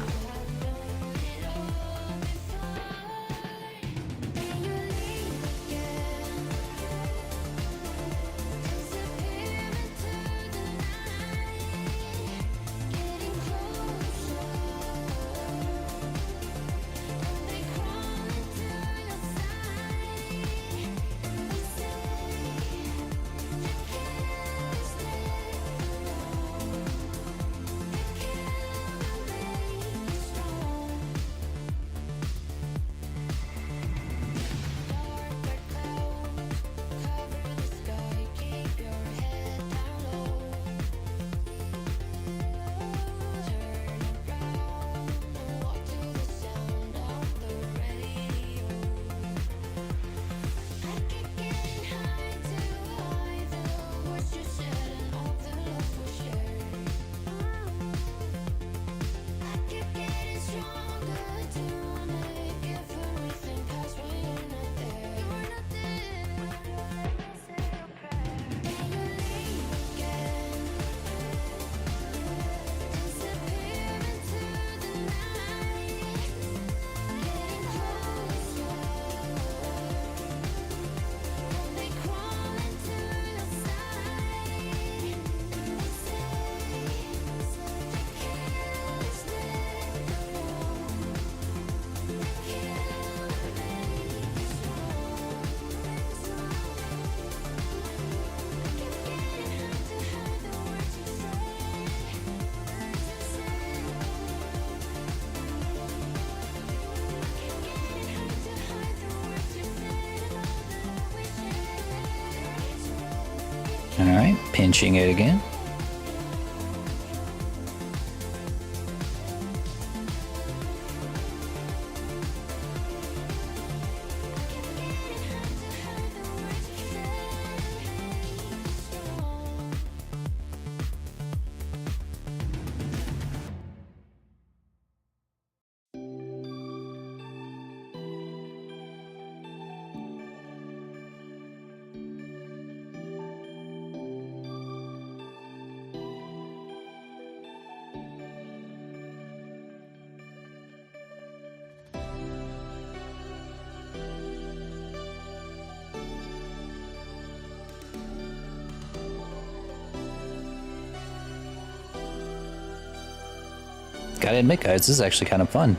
right, pinching it again. Gotta admit, guys, this is actually kind of fun.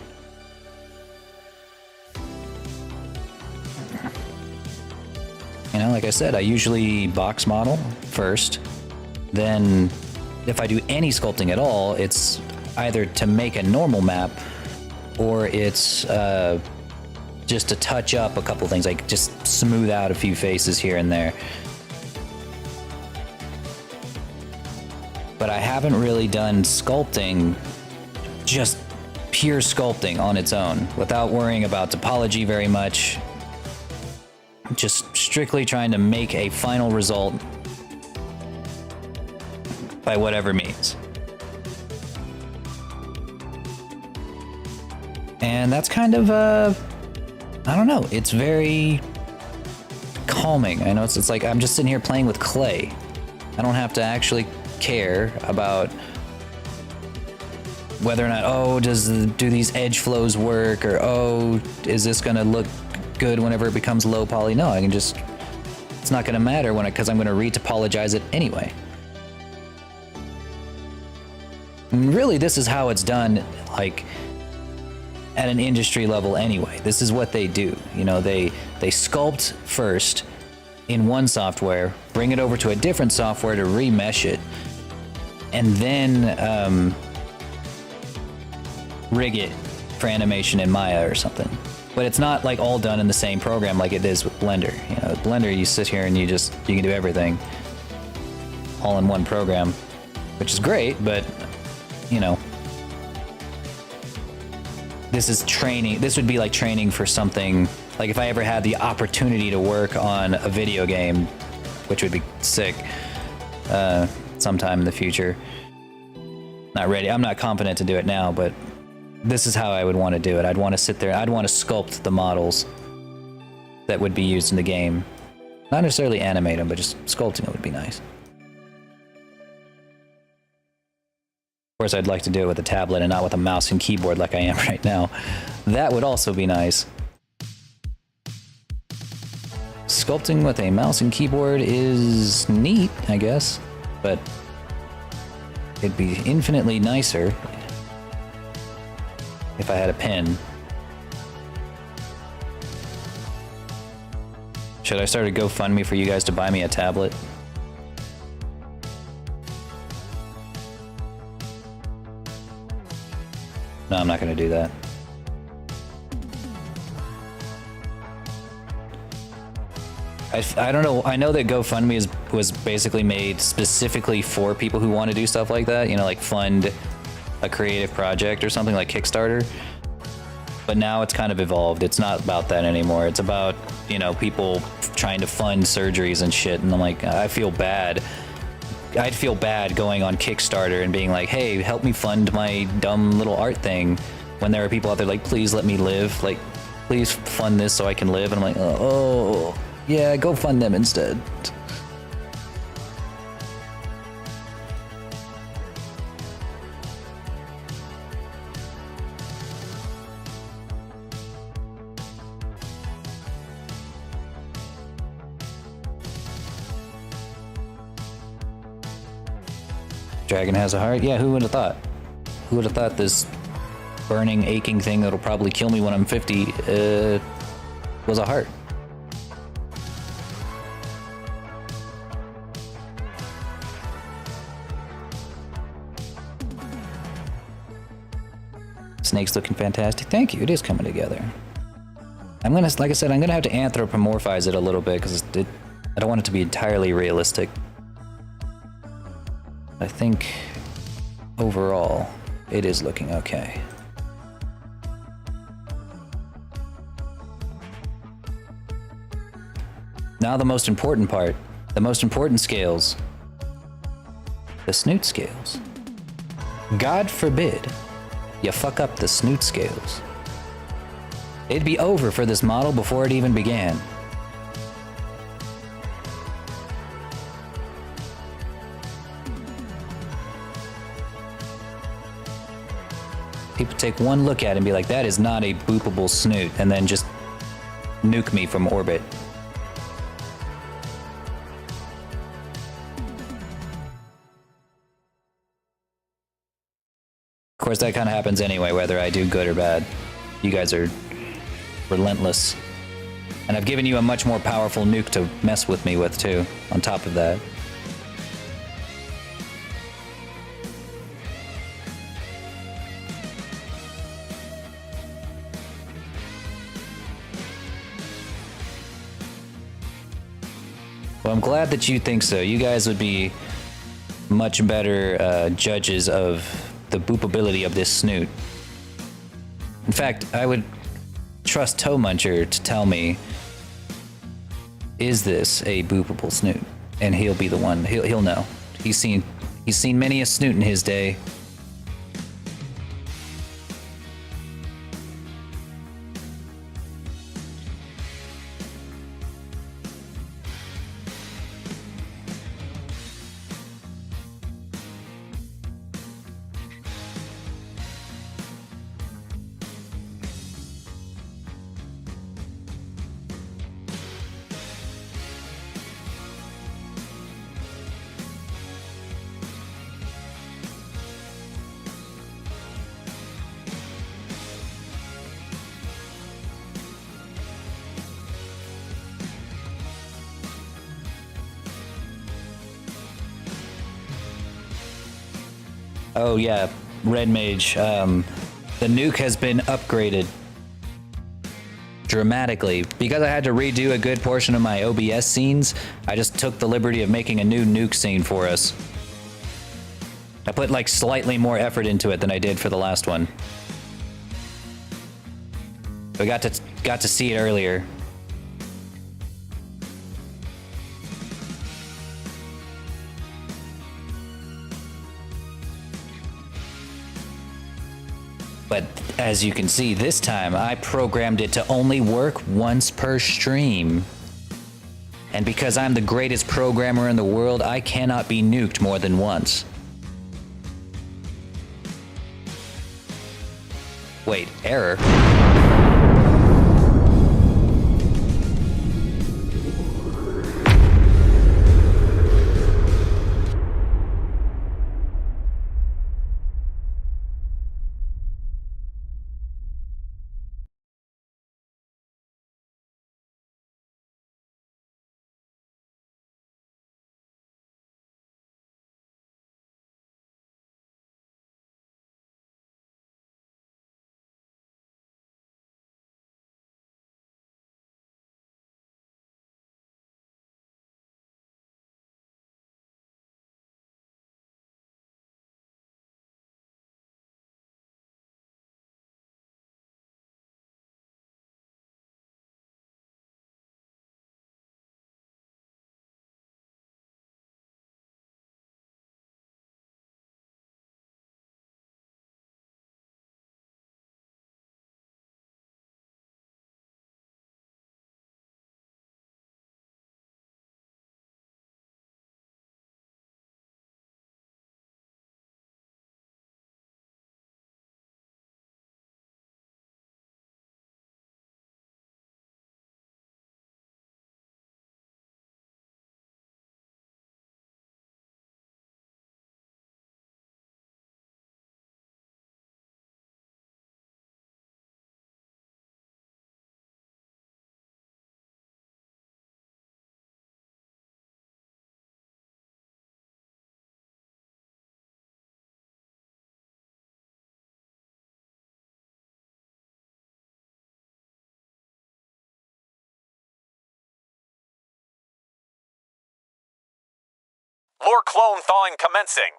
You know, like I said, I usually box model first. Then, if I do any sculpting at all, it's either to make a normal map, or it's just to touch up a couple things, like just smooth out a few faces here and there. But I haven't really done sculpting, just pure sculpting on its own, without worrying about topology very much. Just strictly trying to make a final result by whatever means. And that's kind of, I don't know, it's very calming. I know it's like I'm just sitting here playing with clay. I don't have to actually care about whether or not, oh, do these edge flows work, or oh, is this gonna look good whenever it becomes low poly? No, I can just, it's not gonna matter because I'm gonna re-topologize it anyway. And really, this is how it's done, like, at an industry level anyway. This is what they do. You know, they sculpt first in one software, bring it over to a different software to remesh it, and then rig it for animation in Maya or something. But it's not like all done in the same program like it is with Blender. You know, with Blender, you sit here and you can do everything all in one program, which is great, but you know, this is training. This would be like training for something, like if I ever had the opportunity to work on a video game, which would be sick, sometime in the future. Not ready. I'm not confident to do it now, but this is how I would want to do it. I'd want to sit there, I'd want to sculpt the models that would be used in the game. Not necessarily animate them, but just sculpting it would be nice. Of course, I'd like to do it with a tablet and not with a mouse and keyboard like I am right now. That would also be nice. Sculpting with a mouse and keyboard is neat, I guess, but it'd be infinitely nicer if I had a pen. Should I start a GoFundMe for you guys to buy me a tablet? No, I'm not going to do that. I don't know. I know that GoFundMe was basically made specifically for people who want to do stuff like that. You know, like fund a creative project or something like Kickstarter. But now it's kind of evolved. It's not about that anymore. It's about, you know, people trying to fund surgeries and shit. And I'm like, I feel bad. I'd feel bad going on Kickstarter and being like, hey, help me fund my dumb little art thing, when there are people out there like, please let me live. Like, please fund this so I can live. And I'm like, oh, yeah, go fund them instead. Dragon has a heart? Yeah, who would have thought? Who would have thought this burning, aching thing that'll probably kill me when I'm 50 was a heart? Snake's looking fantastic. Thank you. It is coming together. I'm gonna, like I said, I'm gonna have to anthropomorphize it a little bit because I don't want it to be entirely realistic. I think overall it is looking okay. Now the most important part, the most important scales, the snoot scales. God forbid you fuck up the snoot scales. It'd be over for this model before it even began. People take one look at it and be like, that is not a boopable snoot, and then just nuke me from orbit. Of course, that kind of happens anyway, whether I do good or bad. You guys are relentless. And I've given you a much more powerful nuke to mess with me with, too, on top of that. Well, I'm glad that you think so. You guys would be much better judges of the boopability of this snoot. In fact, I would trust Toe Muncher to tell me, is this a boopable snoot? And he'll be the one. He'll know. He's seen many a snoot in his day. Oh yeah, Red Mage. The nuke has been upgraded dramatically. Because I had to redo a good portion of my OBS scenes, I just took the liberty of making a new nuke scene for us. I put like slightly more effort into it than I did for the last one. We got to see it earlier. But as you can see, this time I programmed it to only work once per stream. And because I'm the greatest programmer in the world, I cannot be nuked more than once. Wait, error? Lore clone thawing commencing.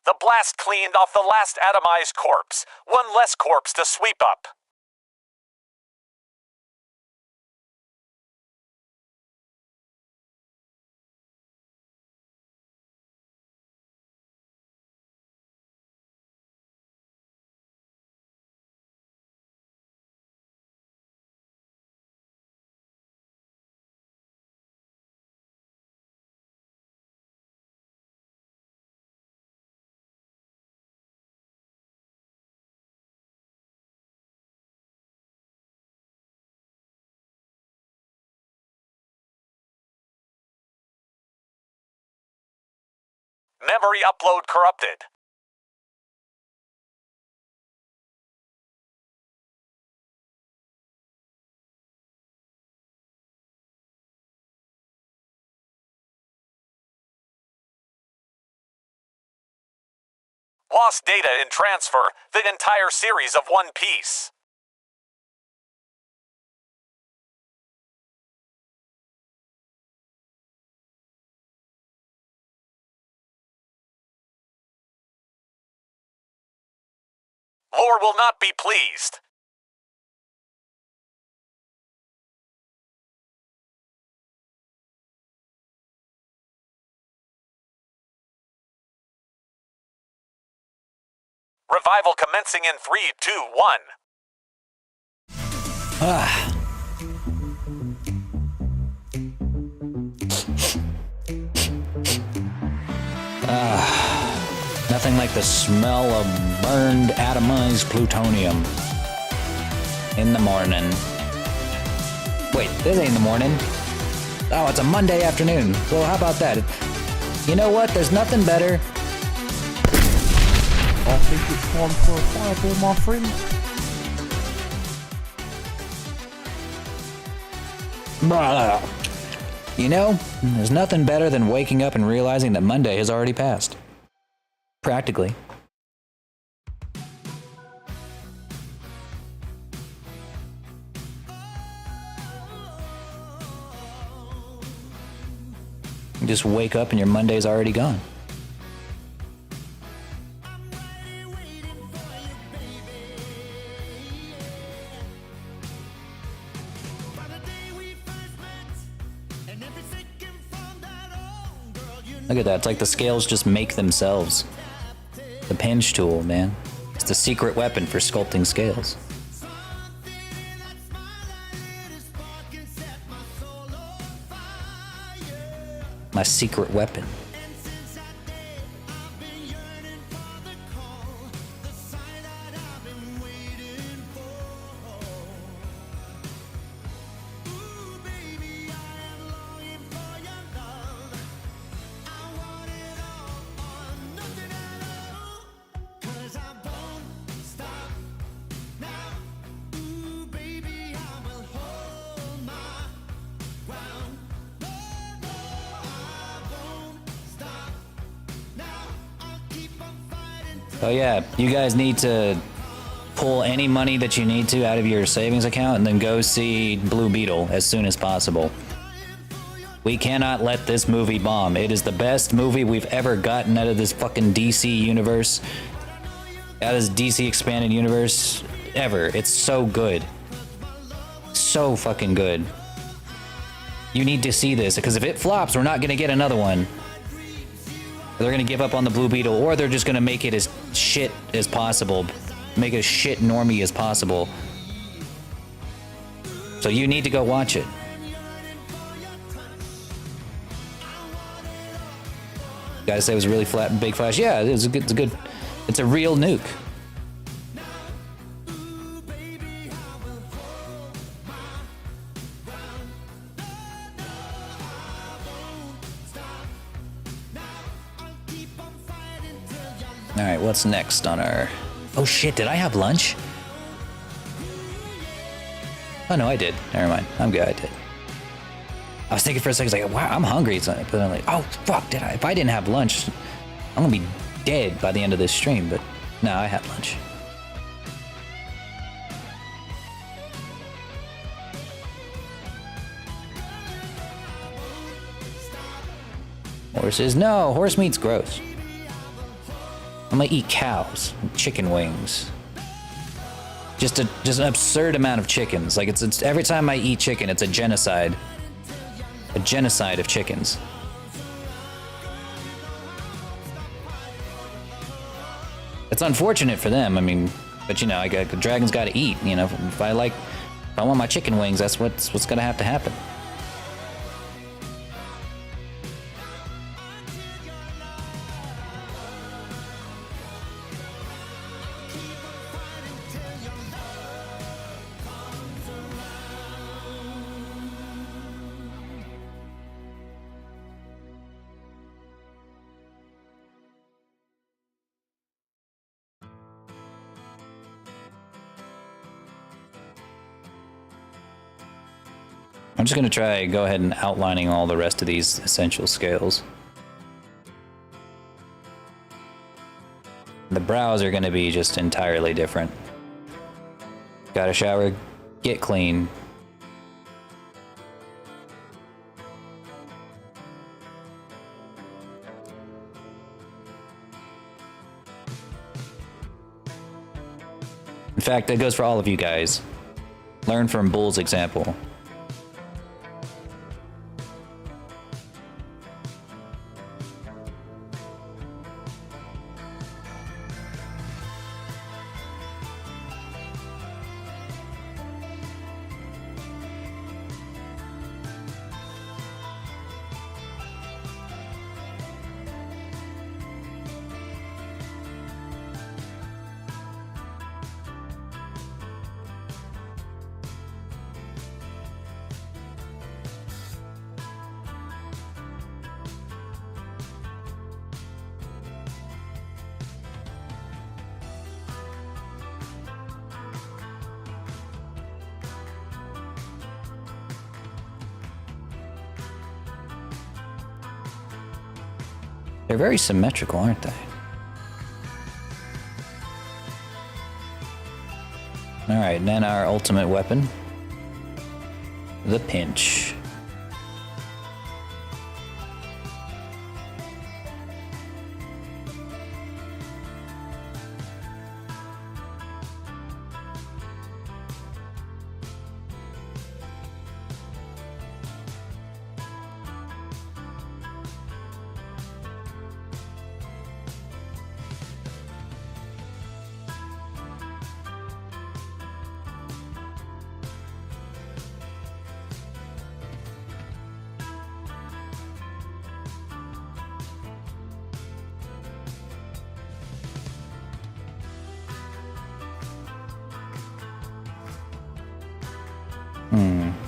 The blast cleaned off the last atomized corpse. One less corpse to sweep up. Memory upload corrupted. Lost data in transfer. The entire series of One Piece. Lore will not be pleased. Revival commencing in 3, 2, 1. Nothing like the smell of burned atomized plutonium in the morning. Wait, this ain't in the morning. Oh, it's a Monday afternoon. Well, how about that? You know what? There's nothing better. I think it's time for a fireball, my friend. You know, there's nothing better than waking up and realizing that Monday has already passed. Practically. You just wake up and your Monday's already gone. Look at that, it's like the scales just make themselves. The pinch tool, man. It's the secret weapon for sculpting scales. My secret weapon. Oh yeah, you guys need to pull any money that you need to out of your savings account and then go see Blue Beetle as soon as possible. We cannot let this movie bomb. It is the best movie we've ever gotten out of this fucking DC universe. Out of this DC expanded universe ever. It's so good. So fucking good. You need to see this, because if it flops, we're not gonna get another one. They're gonna give up on the Blue Beetle, or they're just gonna make it as shit as possible. Make it as shit normie as possible. So you need to go watch it. Guys say it was really flat and big flash. Yeah, it's a good. It's a real nuke. All right, what's next on our... Oh shit, did I have lunch? Oh no, I did. Never mind. I'm good, I did. I was thinking for a second, like, wow, I'm hungry. But I'm like, oh fuck, did I? If I didn't have lunch, I'm gonna be dead by the end of this stream, but no, I had lunch. Horses? No, horse meat's gross. I'm gonna eat cows, chicken wings. Just an absurd amount of chickens. Like it's every time I eat chicken, it's a genocide. A genocide of chickens. It's unfortunate for them. I mean, but you know, the dragon's got to eat. You know, if I want my chicken wings, that's what's gonna have to happen. I'm just going to go ahead and outlining all the rest of these essential scales. The brows are going to be just entirely different. Got to shower, get clean. In fact, that goes for all of you guys. Learn from Bull's example. They're very symmetrical, aren't they? Alright, and then our ultimate weapon. The pinch.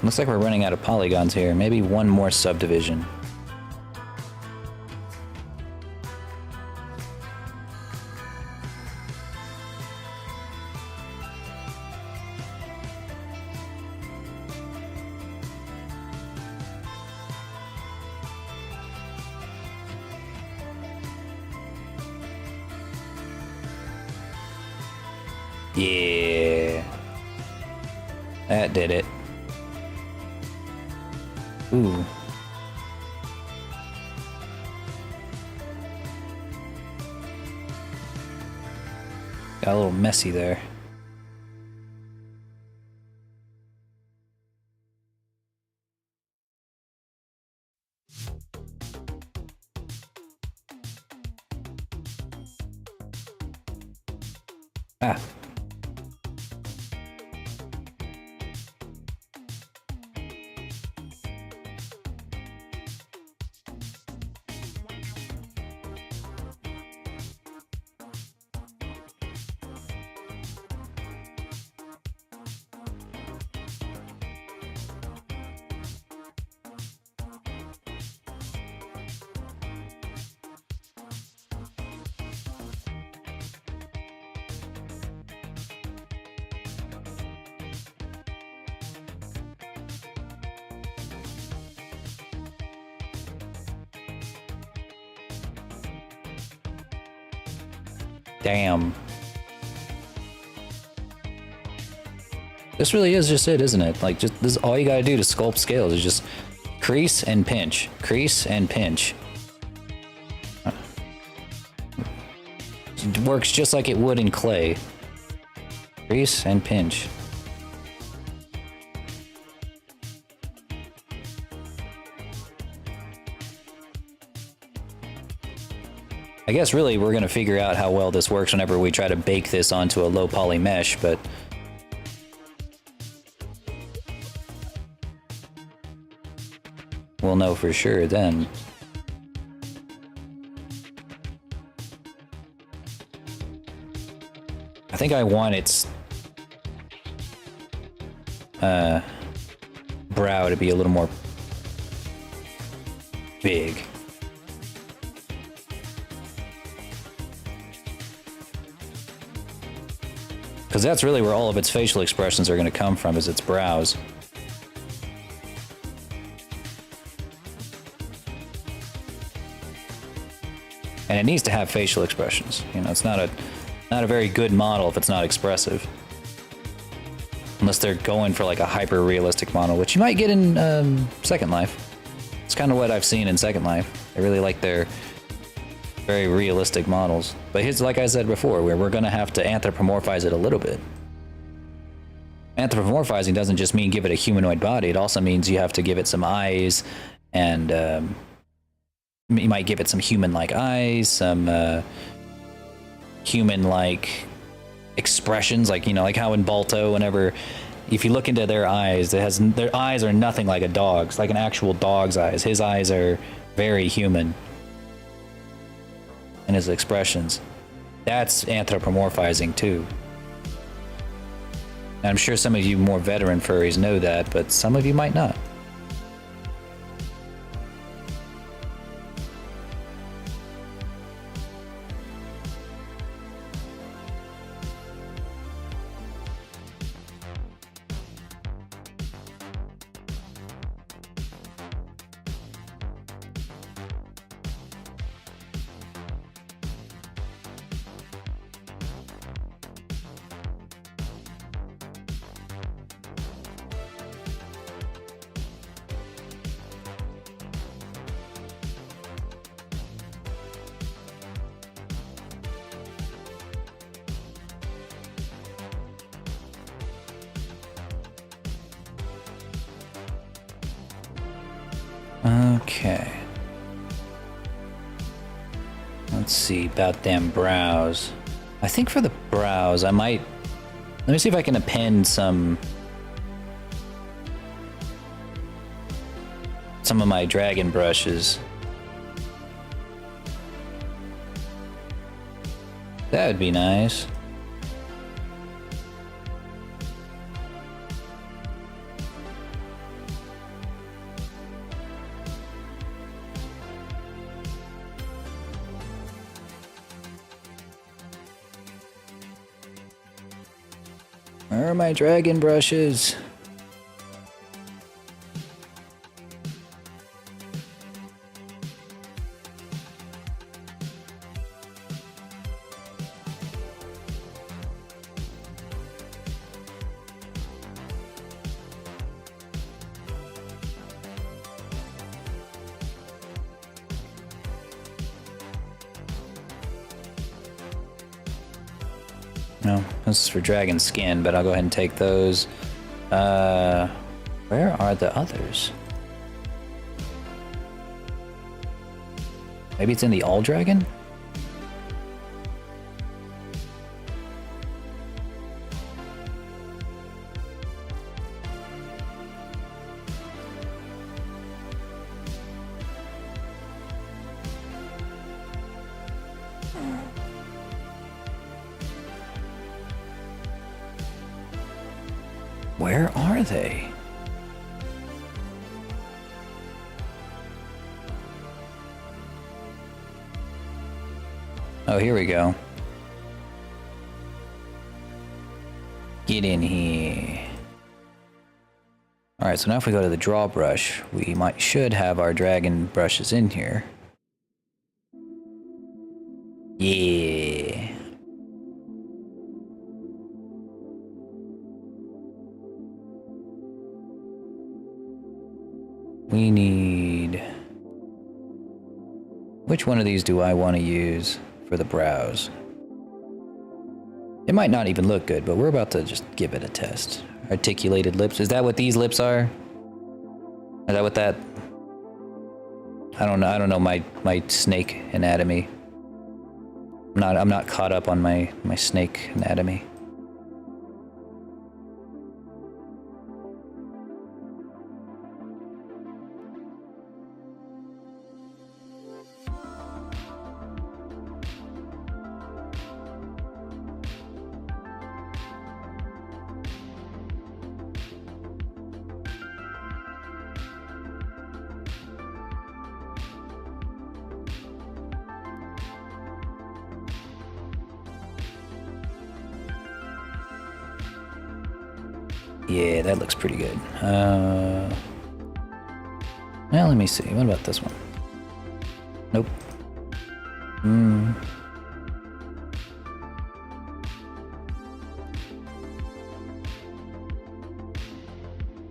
Looks like we're running out of polygons here. Maybe one more subdivision. Yeah. That did it. Ooh. Got a little messy there. Ah. Damn. This really is just it, isn't it? Like, just this is all you gotta do to sculpt scales is just crease and pinch, crease and pinch. It works just like it would in clay. Crease and pinch. I guess really we're going to figure out how well this works whenever we try to bake this onto a low poly mesh, but we'll know for sure then. I think I want its brow to be a little more big. Because that's really where all of its facial expressions are going to come from, is its brows. And it needs to have facial expressions. You know, it's not a very good model if it's not expressive. Unless they're going for like a hyper-realistic model, which you might get in Second Life. It's kind of what I've seen in Second Life. I really like their very realistic models. But here's, like I said before, we're going to have to anthropomorphize it a little bit. Anthropomorphizing doesn't just mean give it a humanoid body. It also means you have to give it some eyes, and you might give it some human-like eyes, some human-like expressions, like, you know, like how in Balto, whenever, if you look into their eyes, their eyes are nothing like a dog's, like an actual dog's eyes. His eyes are very human. And his expressions. That's anthropomorphizing too. And I'm sure some of you more veteran furries know that, but some of you might not. Okay. Let's see about them brows. I think for the brows, I might... Let me see if I can append some of my dragon brushes. That would be nice. Where are my dragon brushes? No, this is for dragon skin, but I'll go ahead and take those. Where are the others? Maybe it's in the all dragon? Where are they? Oh, here we go. Get in here. Alright, so now if we go to the draw brush, we should have our dragon brushes in here. Yeah. We need... Which one of these do I want to use for the brows? It might not even look good, but we're about to just give it a test. Articulated lips. Is that what these lips are? Is that what that... I don't know my snake anatomy. I'm not caught up on my snake anatomy. Yeah, that looks pretty good. Well, let me see. What about this one? Nope.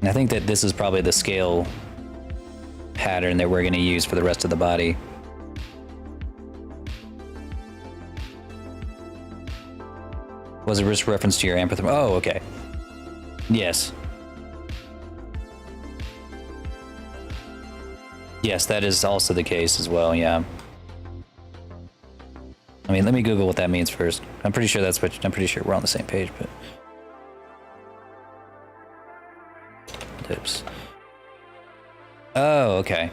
I think that this is probably the scale pattern that we're going to use for the rest of the body. Was it just reference to your amphitheater? Oh, okay. Yes. Yes, that is also the case as well, yeah. I mean, let me Google what that means first. I'm pretty sure I'm pretty sure we're on the same page, but... Lips. Oh, okay.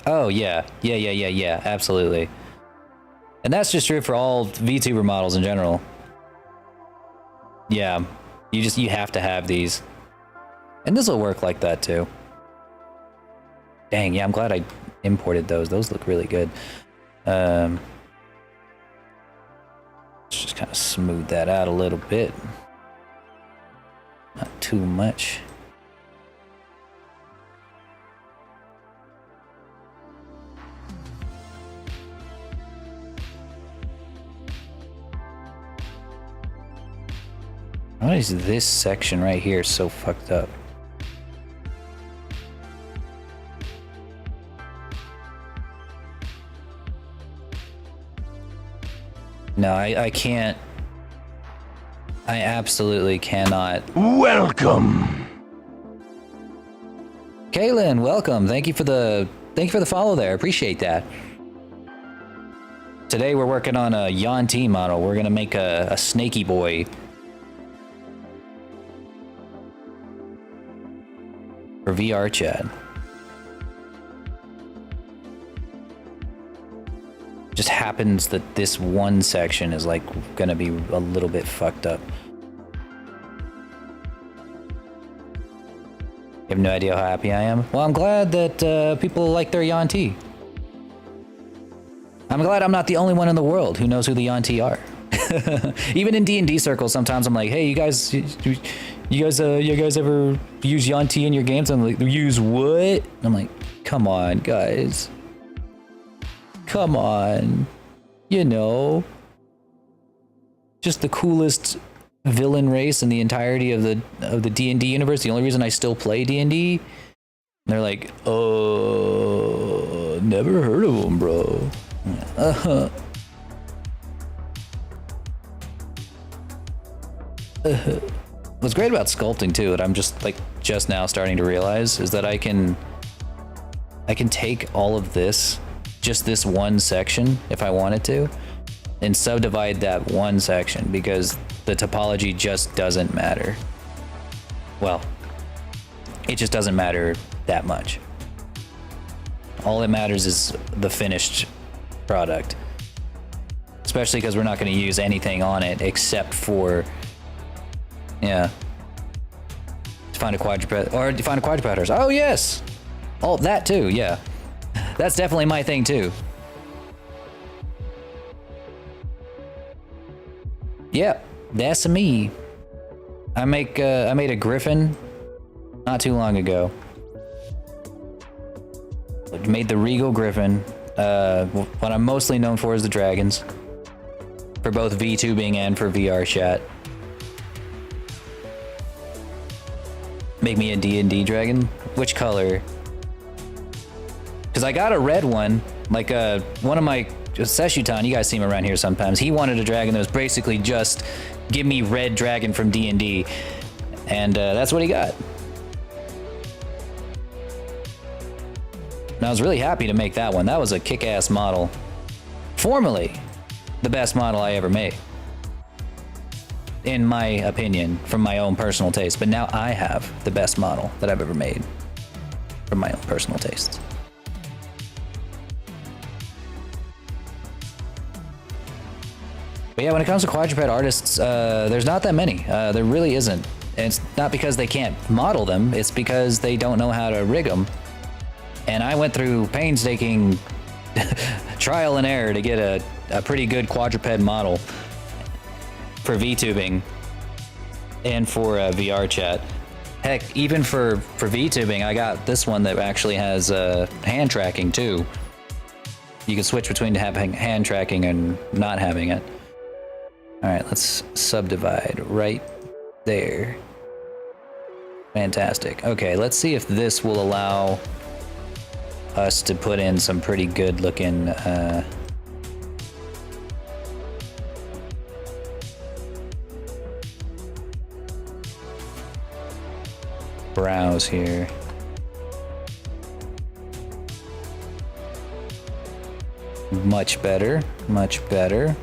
Oh, yeah. Yeah, absolutely. And that's just true for all VTuber models in general. Yeah. You have to have these. And this will work like that too. Dang, yeah, I'm glad I imported those. Those look really good. Let's just kind of smooth that out a little bit. Not too much. Why is this section right here so fucked up? No, I can't. I absolutely cannot. Welcome. Kaylin, welcome. Thank you for the follow there. Appreciate that. Today we're working on a Yuan-Ti model. We're gonna make a snaky boy. For VRChat. Just happens that this one section is like gonna be a little bit fucked up. You have no idea how happy I am? Well, I'm glad that people like their Yuan-Ti. I'm glad I'm not the only one in the world who knows who the Yuan-Ti are. Even in D&D circles, sometimes I'm like, hey, you guys ever use Yuan-Ti in your games? I'm like, use what? And I'm like, come on, guys. Come on. You know. Just the coolest villain race in the entirety of the D&D universe. The only reason I still play D&D. They're like, oh, never heard of them, bro. What's great about sculpting too, and I'm just now starting to realize, is that I can take all of this, just this one section, if I wanted to, and subdivide that one section, because the topology just doesn't matter. Well, it just doesn't matter that much. All that matters is the finished product, especially because we're not going to use anything on it except for, yeah, define a quadruped, or define a quadruped. Oh yes, oh that too, yeah, that's definitely my thing too. Yeah, that's me. I made a griffon not too long ago. Made the regal griffin. What I'm mostly known for is the dragons, for both VTubing and for VRChat. Make me a D&D dragon. Which color? Because I got a red one, like one of my Seshutan, you guys see him around here sometimes. He wanted a dragon that was basically just give me Red Dragon from D&D, and that's what he got. And I was really happy to make that one. That was a kick-ass model. Formerly, the best model I ever made. In my opinion, from my own personal taste. But now I have the best model that I've ever made. From my own personal tastes. But yeah, when it comes to quadruped artists, there's not that many. There really isn't. And it's not because they can't model them, it's because they don't know how to rig them. And I went through painstaking trial and error to get a pretty good quadruped model for VTubing and for VRChat. Heck, even for VTubing, I got this one that actually has hand tracking too. You can switch between having hand tracking and not having it. All right, let's subdivide right there. Fantastic. Okay, let's see if this will allow us to put in some pretty good looking brows here. Much better, much better.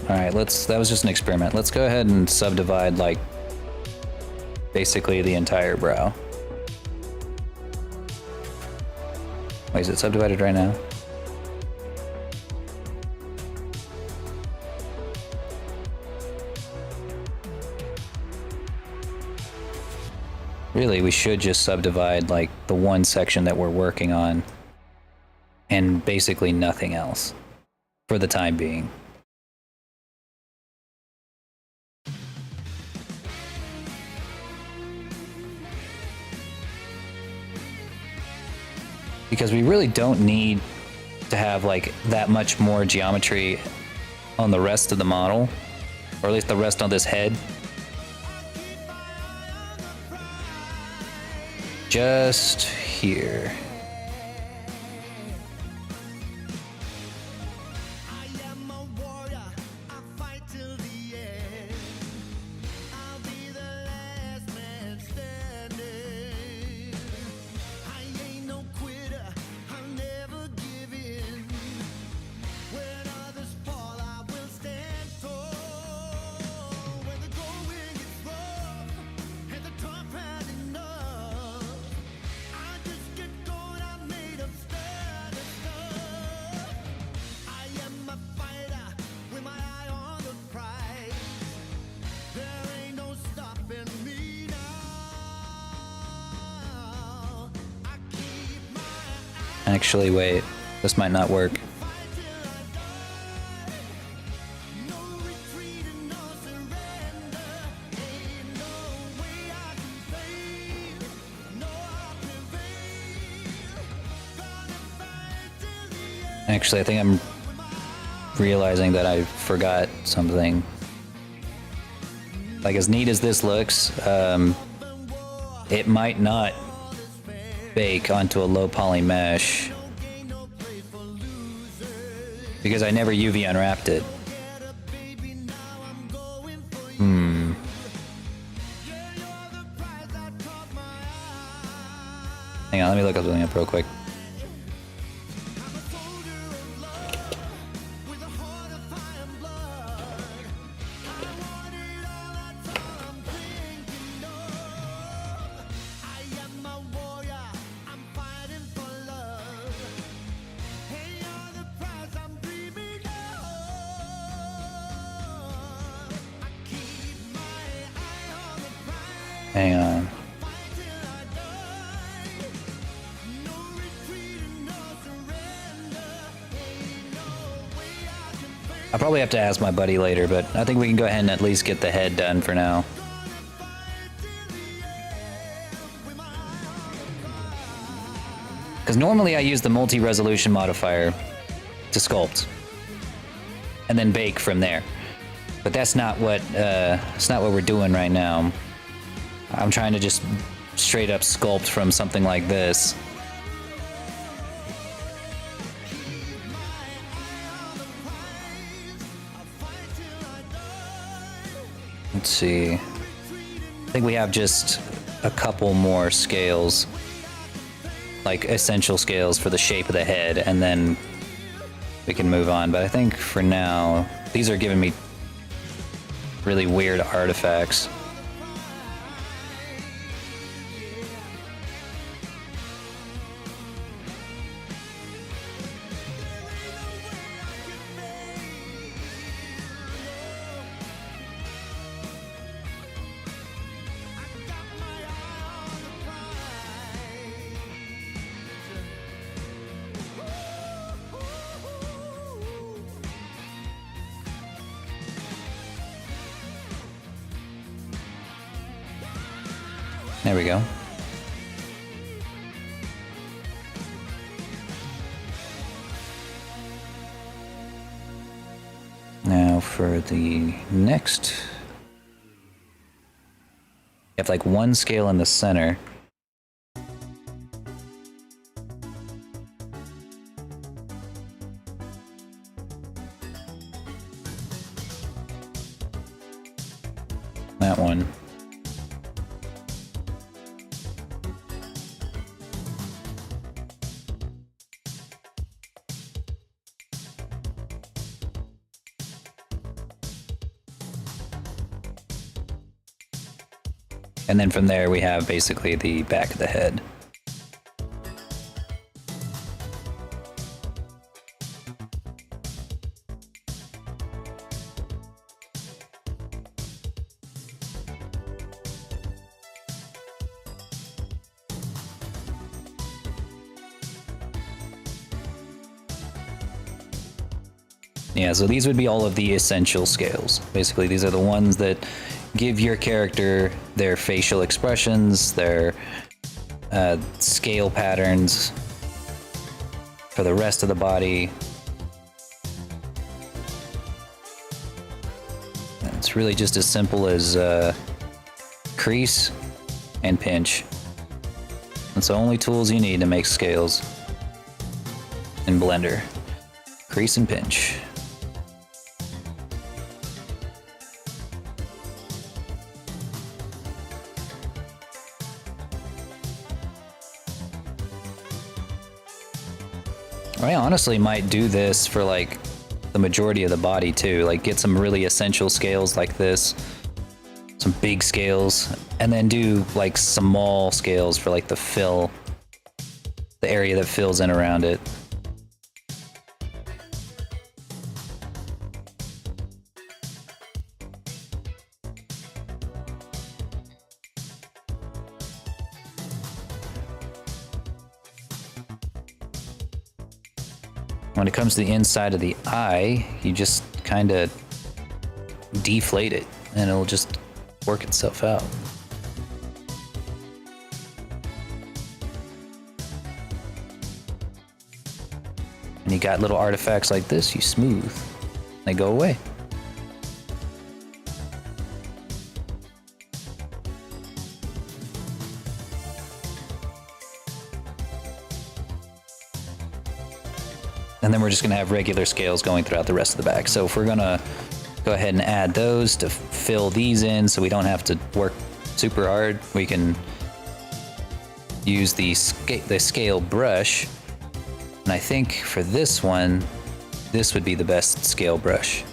All right, that was just an experiment. Let's go ahead and subdivide like basically the entire brow. Wait, is it subdivided right now? Really, we should just subdivide like the one section that we're working on and basically nothing else for the time being. Because we really don't need to have like that much more geometry on the rest of the model, or at least the rest on this head. Just here. Actually, wait, this might not work. Actually, I think I'm realizing that I forgot something. Like, as neat as this looks, it might not bake onto a low poly mesh because I never UV unwrapped it. Hang on, let me look up something up real quick. Hang on. I'll probably have to ask my buddy later, but I think we can go ahead and at least get the head done for now. Because normally I use the multi-resolution modifier to sculpt and then bake from there. But that's not what we're doing right now. I'm trying to just straight up sculpt from something like this. Let's see. I think we have just a couple more scales, like essential scales for the shape of the head, and then we can move on. But I think for now, these are giving me really weird artifacts. There we go. Now for the next, you have like one scale in the center. That one. And then from there we have basically the back of the head. Yeah, so these would be all of the essential scales. Basically, these are the ones that give your character their facial expressions, their scale patterns for the rest of the body. And it's really just as simple as crease and pinch. That's the only tools you need to make scales in Blender. Crease and pinch. I honestly might do this for like the majority of the body too, like get some really essential scales like this, some big scales, and then do like small scales for like the fill, the area that fills in around it. When it comes to the inside of the eye, you just kind of deflate it and it'll just work itself out. And you got little artifacts like this, you smooth, they go away. And then we're just going to have regular scales going throughout the rest of the back. So if we're going to go ahead and add those to fill these in so we don't have to work super hard, we can use the scale brush. And I think for this one, this would be the best scale brush.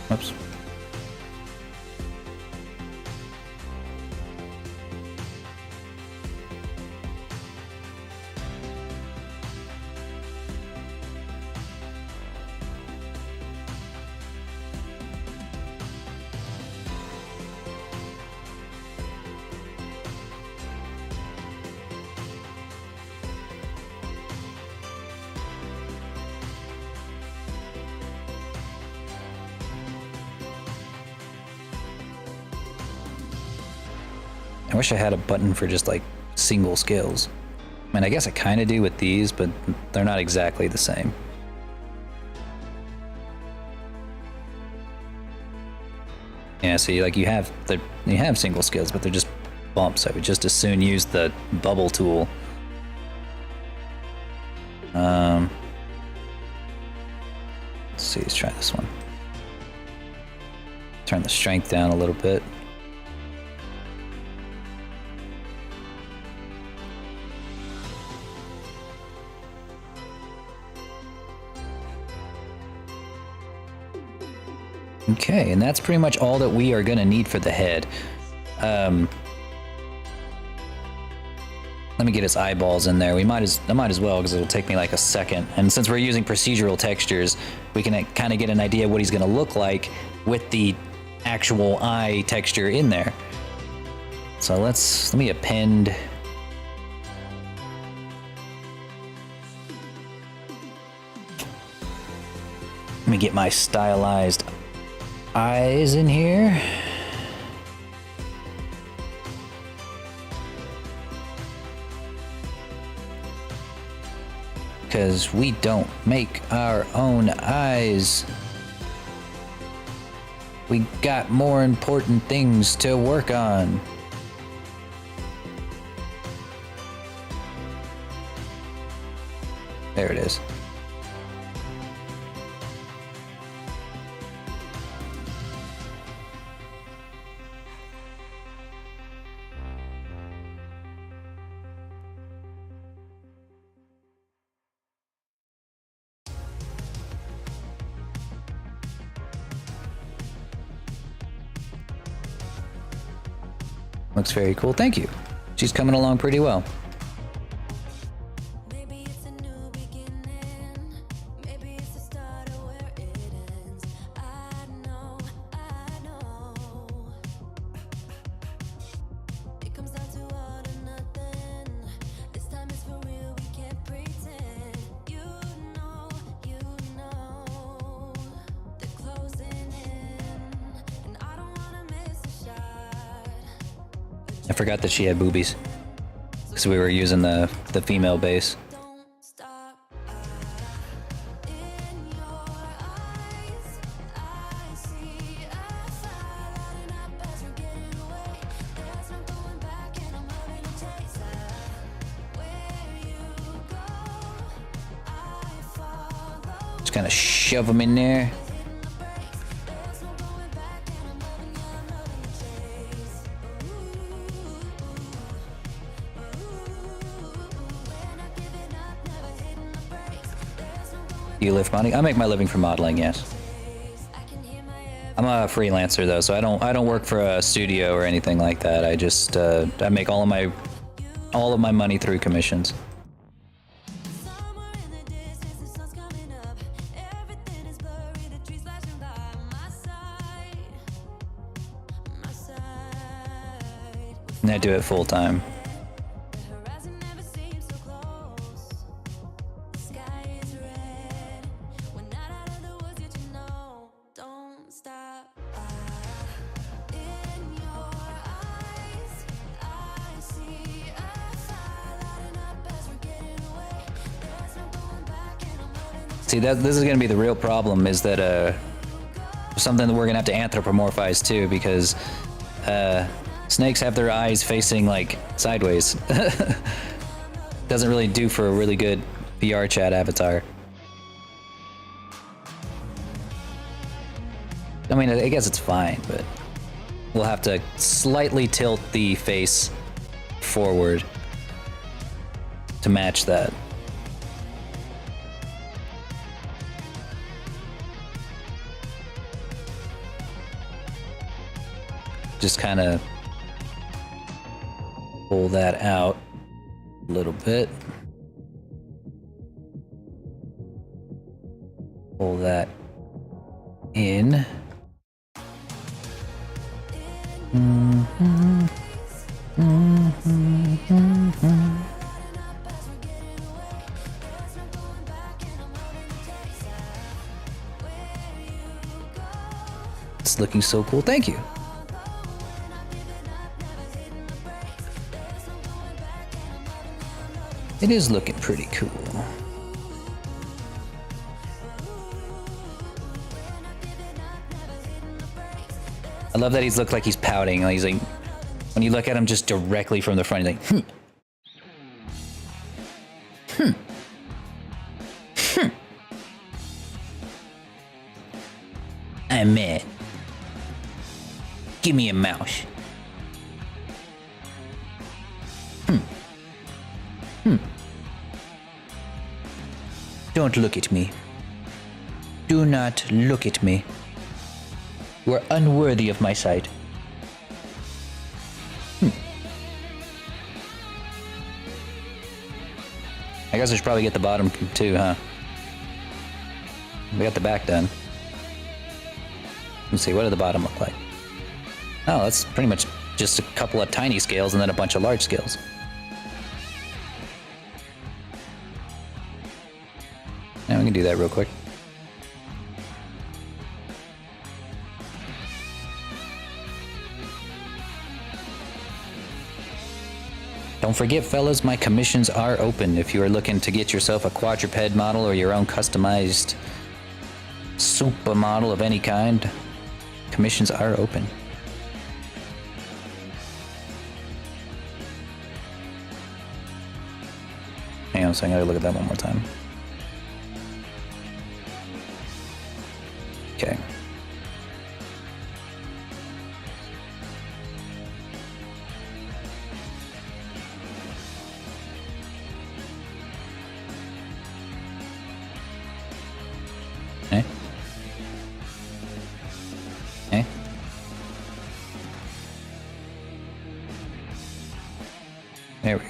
Oops. I wish I had a button for just like single scales. I mean, I guess I kind of do with these, but they're not exactly the same. Yeah, see, like you have single scales, but they're just bumps. I would just as soon use the bubble tool. Let's see, let's try this one. Turn the strength down a little bit. Okay, and that's pretty much all that we are gonna need for the head. Let me get his eyeballs in there. I might as well, because it'll take me like a second. And since we're using procedural textures, we can kind of get an idea of what he's gonna look like with the actual eye texture in there. So let me append. Let me get my stylized eyes in here. Because we don't make our own eyes. We got more important things to work on. There it is. Looks very cool. Thank you. She's coming along pretty well. Maybe it's a new beginning. Maybe it's the start of where it ends. I know. It comes down to all or nothing. This time it's for real, we can't pretend. You know, they're closing in. And I don't wanna miss a shot. I forgot that she had boobies because we were using the female base. Don't stop. In your eyes, I see a fire lighting up as we're getting away. There's no going back, and I'm having to chase where you go. I follow. Just kind of shove them in there. Hitting the brakes. There's no going back, and I'm loving to chase. We're not giving up, never hitting the brakes. There's no going Do you lift money? I make my living from modeling, yes. I can hear my I'm a freelancer though, so I don't work for a studio or anything like that. I just I make all of my money through commissions. somewhere in the distance, the sun's coming up. Everything is blurry, the trees flashing by my side. My side. And I do it full time. The horizon never seems so close. The sky is red. We're not out of the woods yet, you know. Don't stop. In your eyes, I see a fire lighting up as we're getting away. There's no going back, and I'm holding the See, this is gonna be the real problem, is that something that we're gonna have to anthropomorphize too, because snakes have their eyes facing like sideways. Doesn't really do for a really good VRChat avatar. I mean, I guess it's fine, but we'll have to slightly tilt the face forward to match that. Just kind of pull that out a little bit. Pull that in. It's looking so cool. Thank you. It is looking pretty cool. I love that he's looked like he's pouting. Like he's like, when you look at him just directly from the front, he's like, I'm mad. Give me a mouse. Don't look at me. Do not look at me. You are unworthy of my sight. I guess I should probably get the bottom too, huh? We got the back done. Let's see, what did the bottom look like? Oh, that's pretty much just a couple of tiny scales and then a bunch of large scales. Yeah, we can do that real quick. Don't forget, fellas, my commissions are open if you are looking to get yourself a quadruped model or your own customized supermodel of any kind. Commissions are open. Hang on a second, I gotta look at that one more time. Okay. Eh? Eh? There we go.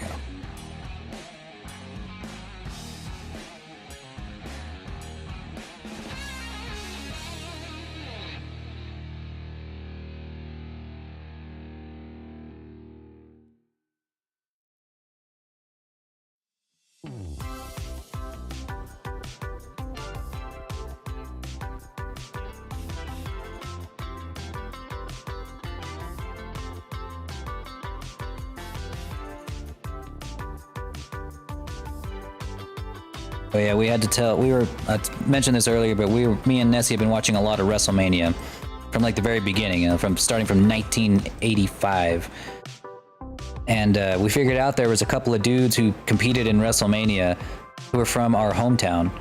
Oh yeah, we had to tell. I mentioned this earlier, but me and Nessie have been watching a lot of WrestleMania from like the very beginning, starting from 1985. And we figured out there was a couple of dudes who competed in WrestleMania who were from our hometown,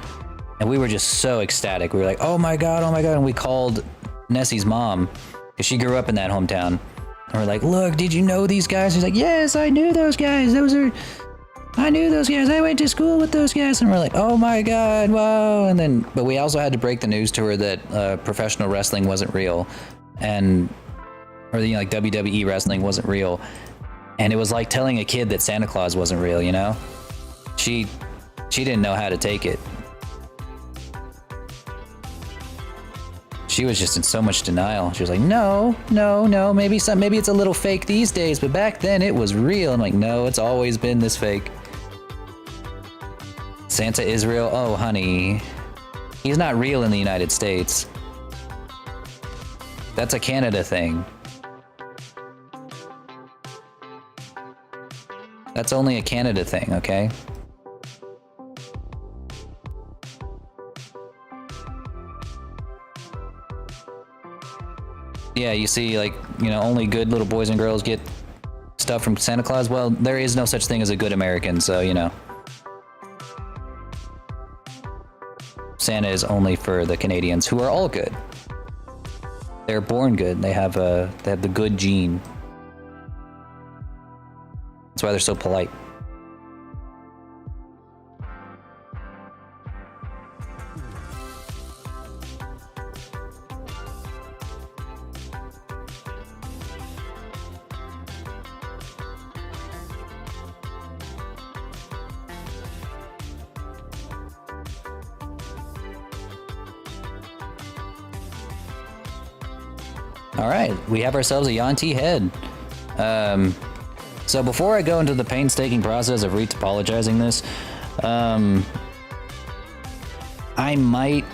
and we were just so ecstatic. We were like, "Oh my god, oh my god!" And we called Nessie's mom because she grew up in that hometown. And we're like, "Look, did you know these guys?" She's like, "Yes, I knew those guys. I knew those guys. I went to school with those guys." And we're like, "Oh my god, wow!" And but we also had to break the news to her that professional wrestling wasn't real, or like WWE wrestling wasn't real. And it was like telling a kid that Santa Claus wasn't real, you know? She didn't know how to take it. She was just in so much denial. She was like, no, maybe it's a little fake these days, but back then it was real. I'm like, no, it's always been this fake. Santa is real? Oh, honey. He's not real in the United States. That's a Canada thing. That's only a Canada thing, okay? Yeah, you see, like, you know, only good little boys and girls get stuff from Santa Claus. Well, there is no such thing as a good American, so, you know. Santa is only for the Canadians, who are all good. They're born good. They have the good gene. That's why they're so polite. All right, we have ourselves a Yuan-Ti head. So before I go into the painstaking process of retopologizing this, I might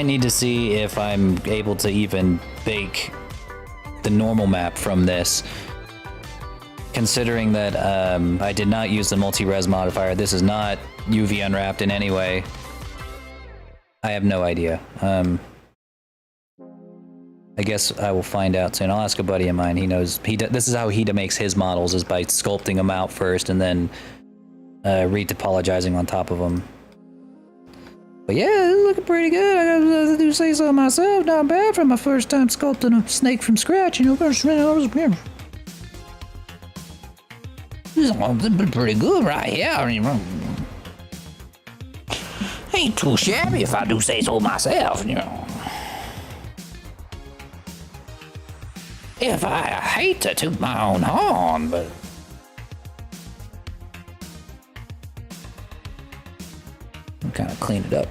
need to see if I'm able to even bake the normal map from this. considering that I did not use the multi-res modifier. This is not UV unwrapped in any way. I have no idea. I guess I will find out soon. I'll ask a buddy of mine. He knows. This is how he makes his models, is by sculpting them out first and then retopologizing on top of them. But yeah, this is looking pretty good. I gotta do say so myself. Not bad for my first time sculpting a snake from scratch. You know, this is pretty good right here. I mean, ain't too shabby if I do say so myself. You know. If I hate to toot my own horn, but I'm kind of clean it up.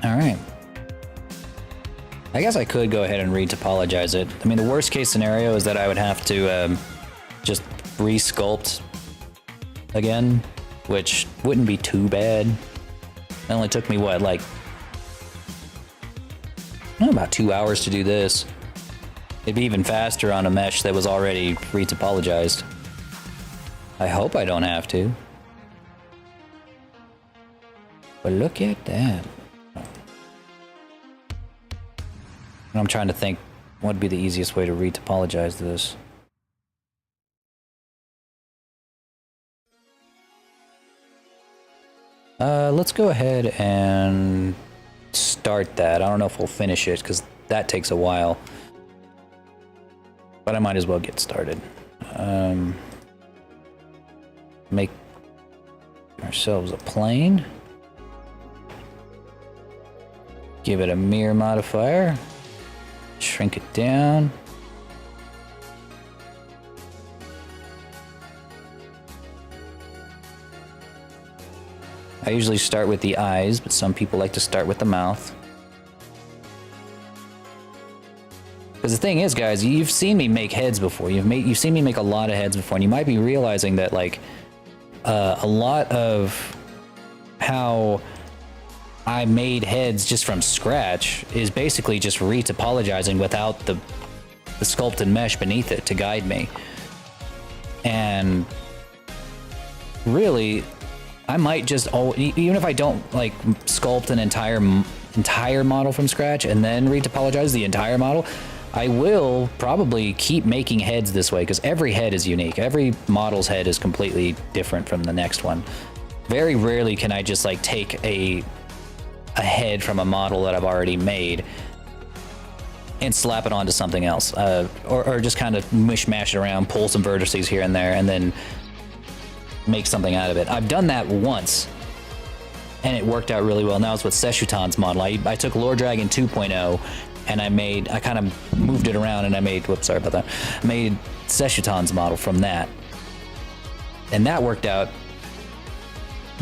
All right. I guess I could go ahead and retopologize it. I mean, the worst case scenario is that I would have to just resculpt again, which wouldn't be too bad. It only took me, what, like, about 2 hours to do this. It'd be even faster on a mesh that was already retopologized. I hope I don't have to. But look at that. I'm trying to think what would be the easiest way to retopologize this. Let's go ahead and start that. I don't know if we'll finish it because that takes a while. But I might as well get started. Make ourselves a plane. Give it a mirror modifier. Shrink it down. I usually start with the eyes, but some people like to start with the mouth. Because the thing is, guys, you've seen me make heads before. You've seen me make a lot of heads before, and you might be realizing that, like, a lot of how I made heads just from scratch is basically just retopologizing without the sculpted mesh beneath it to guide me. And really, I might just, even if I don't like sculpt an entire model from scratch and then retopologize the entire model, I will probably keep making heads this way because every head is unique. Every model's head is completely different from the next one. Very rarely can I just like take a head from a model that I've already made and slap it onto something else, or just kind of mishmash it around, pull some vertices here and there, and then make something out of it. I've done that once, and it worked out really well. Now it's with Seshutan's model. I took Lore Dragon 2.0, and I kind of moved it around, and I made, whoops, sorry about that, made Seshutan's model from that. And that worked out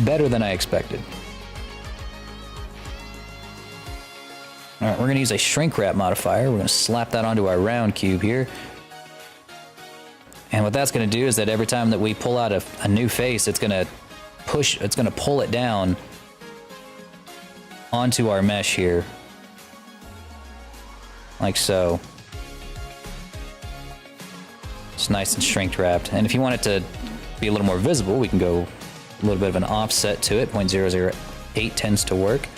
better than I expected. All right, we're going to use a shrink wrap modifier. We're going to slap that onto our round cube here. And what that's going to do is that every time that we pull out a new face, it's going to pull it down onto our mesh here. Like so. It's nice and shrink wrapped. And if you want it to be a little more visible, we can go a little bit of an offset to it. 0.008 tends to work.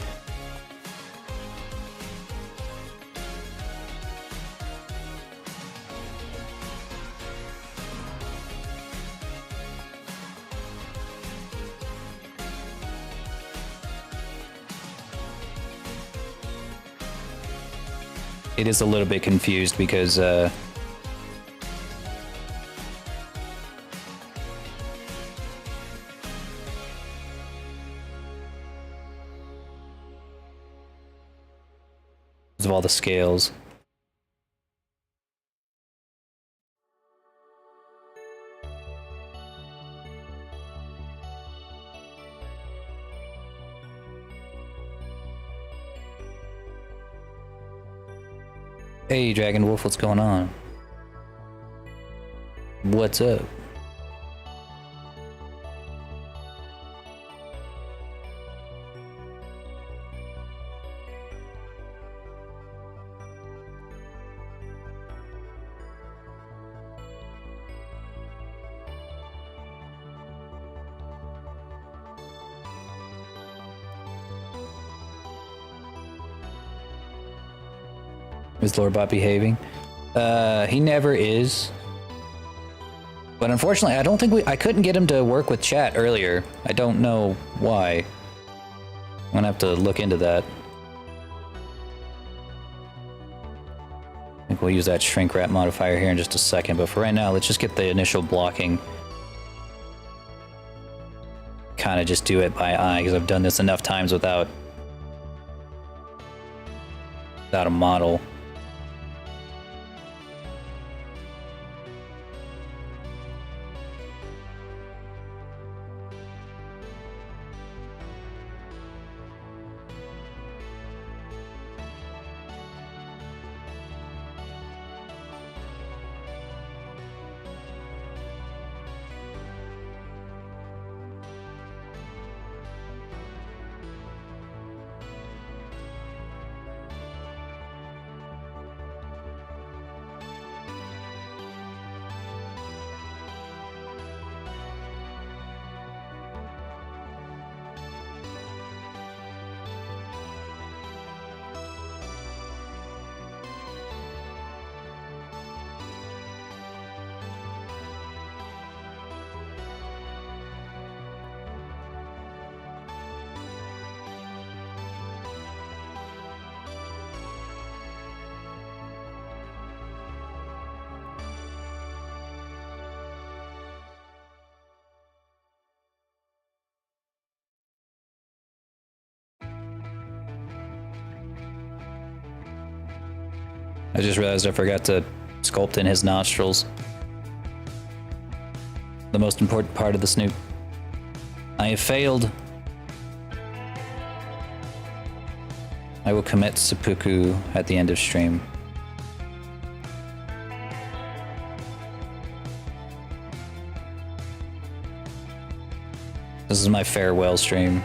It is a little bit confused because of all the scales. Hey, Dragon Wolf, what's going on? What's up? Is Lorebot behaving? He never is. But unfortunately, I don't think I couldn't get him to work with chat earlier. I don't know why. I'm gonna have to look into that. I think we'll use that shrink wrap modifier here in just a second, but for right now, let's just get the initial blocking. Kind of just do it by eye, because I've done this enough times without a model. I just realized I forgot to sculpt in his nostrils. The most important part of the snoot. I have failed. I will commit seppuku at the end of stream. This is my farewell stream.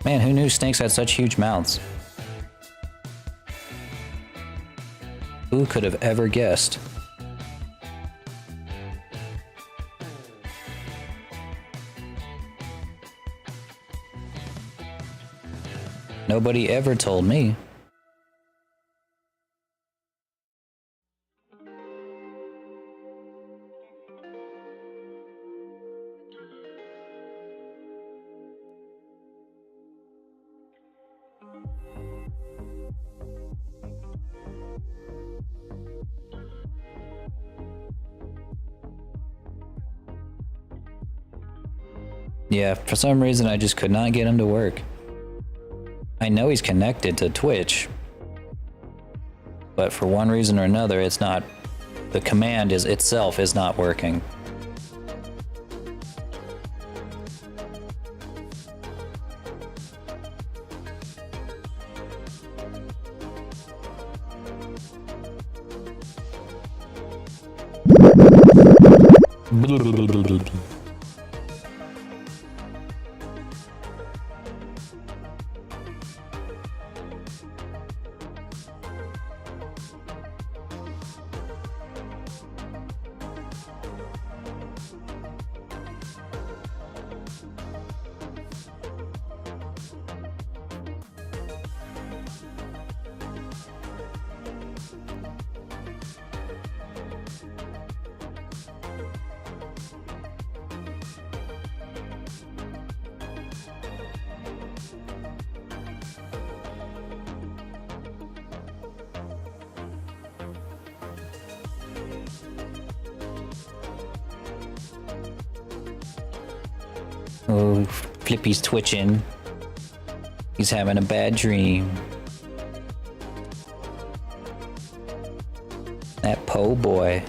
Man, who knew snakes had such huge mouths? Who could have ever guessed? Nobody ever told me. Yeah, for some reason I just could not get him to work. I know he's connected to Twitch, but for one reason or another, it's not. The command itself is not working. Oh, Flippy's twitching. He's having a bad dream. That po' boy.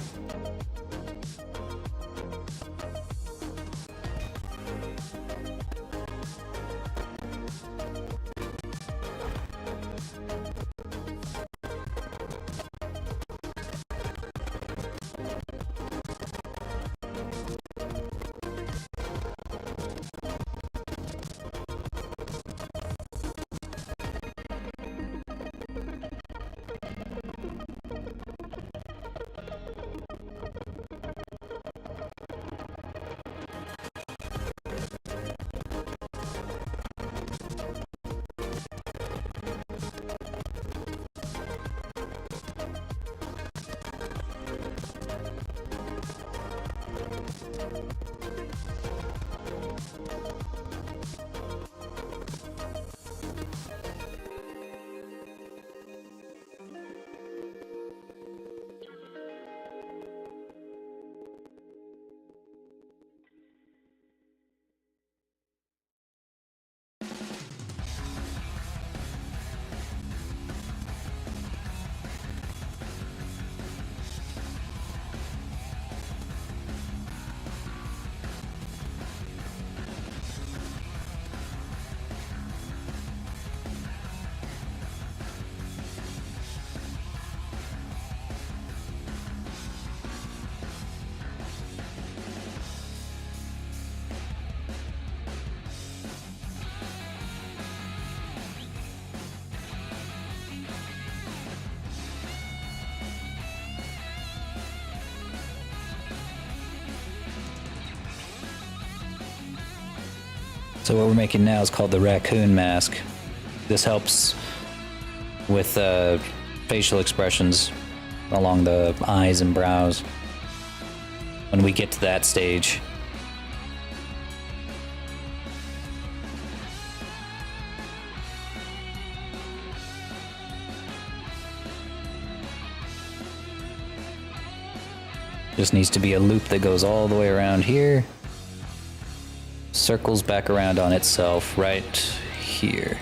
So what we're making now is called the raccoon mask. This helps with facial expressions along the eyes and brows when we get to that stage. Just needs to be a loop that goes all the way around here. Circles back around on itself right here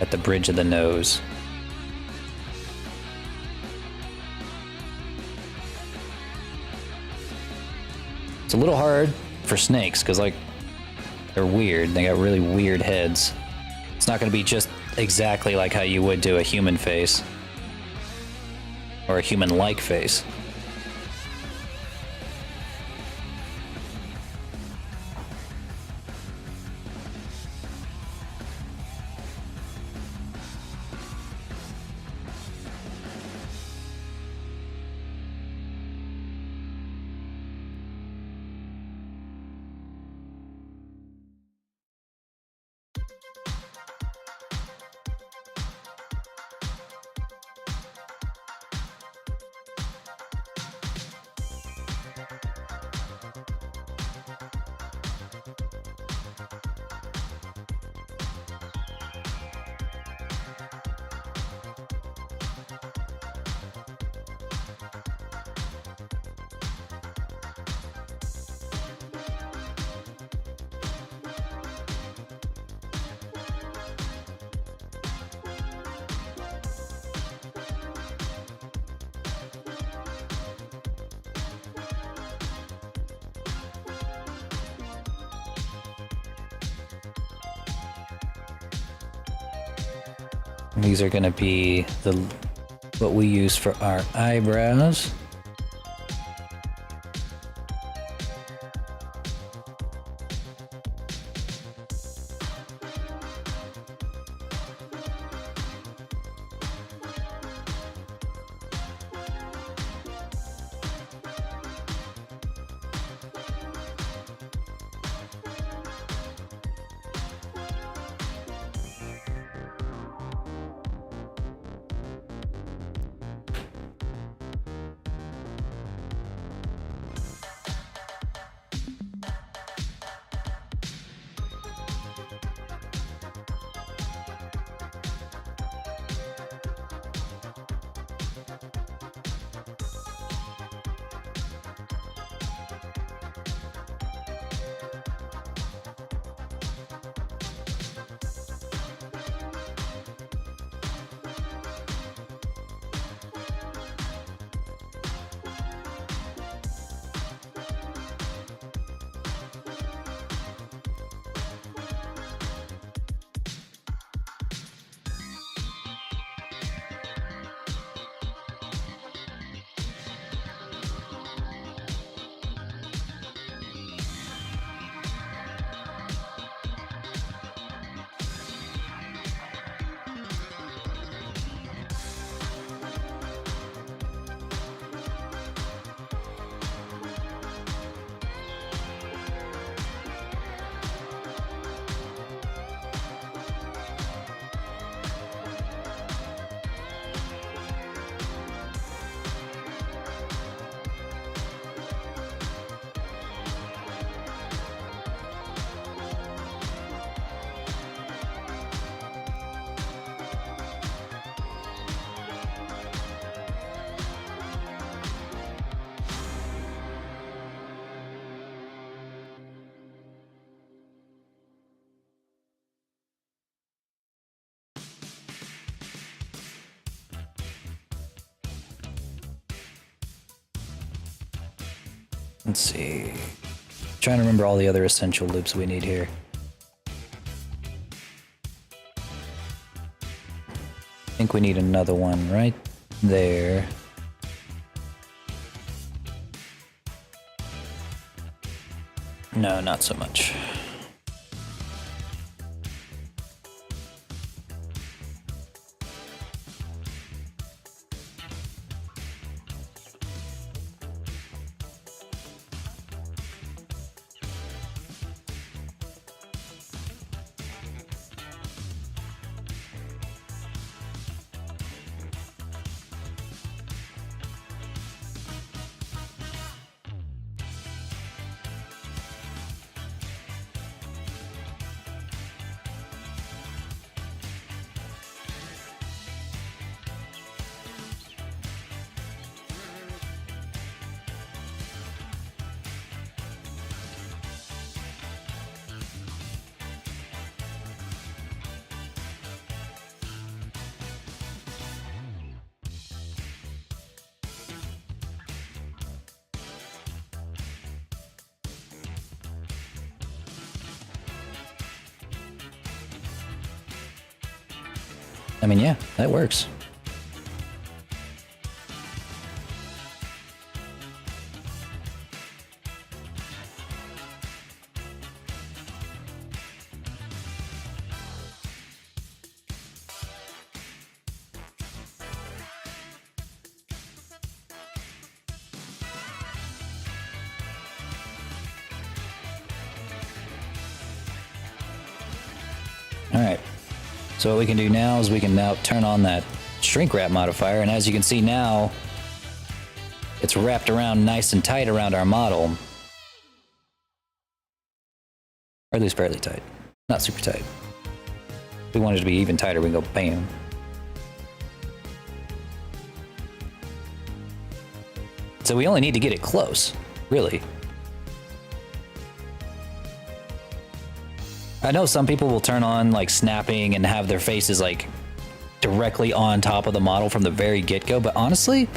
at the bridge of the nose. It's a little hard for snakes because, like, they're weird. They got really weird heads. It's not going to be just exactly like how you would do a human face or a human-like face. These are going to be what we use for our eyebrows. Let's see. Trying to remember all the other essential loops we need here. I think we need another one right there. No, not so much. I mean, yeah, that works. All right. So what we can do now is we can now turn on that shrink wrap modifier, and as you can see now, it's wrapped around nice and tight around our model. Or at least fairly tight. Not super tight. If we want it to be even tighter, we can go bam. So we only need to get it close, really. I know some people will turn on like snapping and have their faces like directly on top of the model from the very get-go, but honestly,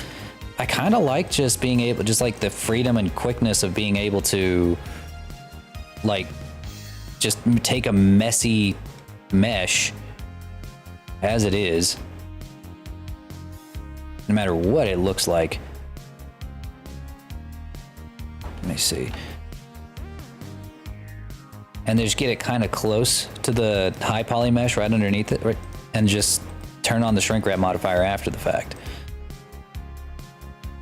I kind of like just being able, just like the freedom and quickness of being able to like just take a messy mesh as it is, no matter what it looks like. Let me see. And just get it kind of close to the high poly mesh right underneath it, right, and just turn on the shrink wrap modifier after the fact.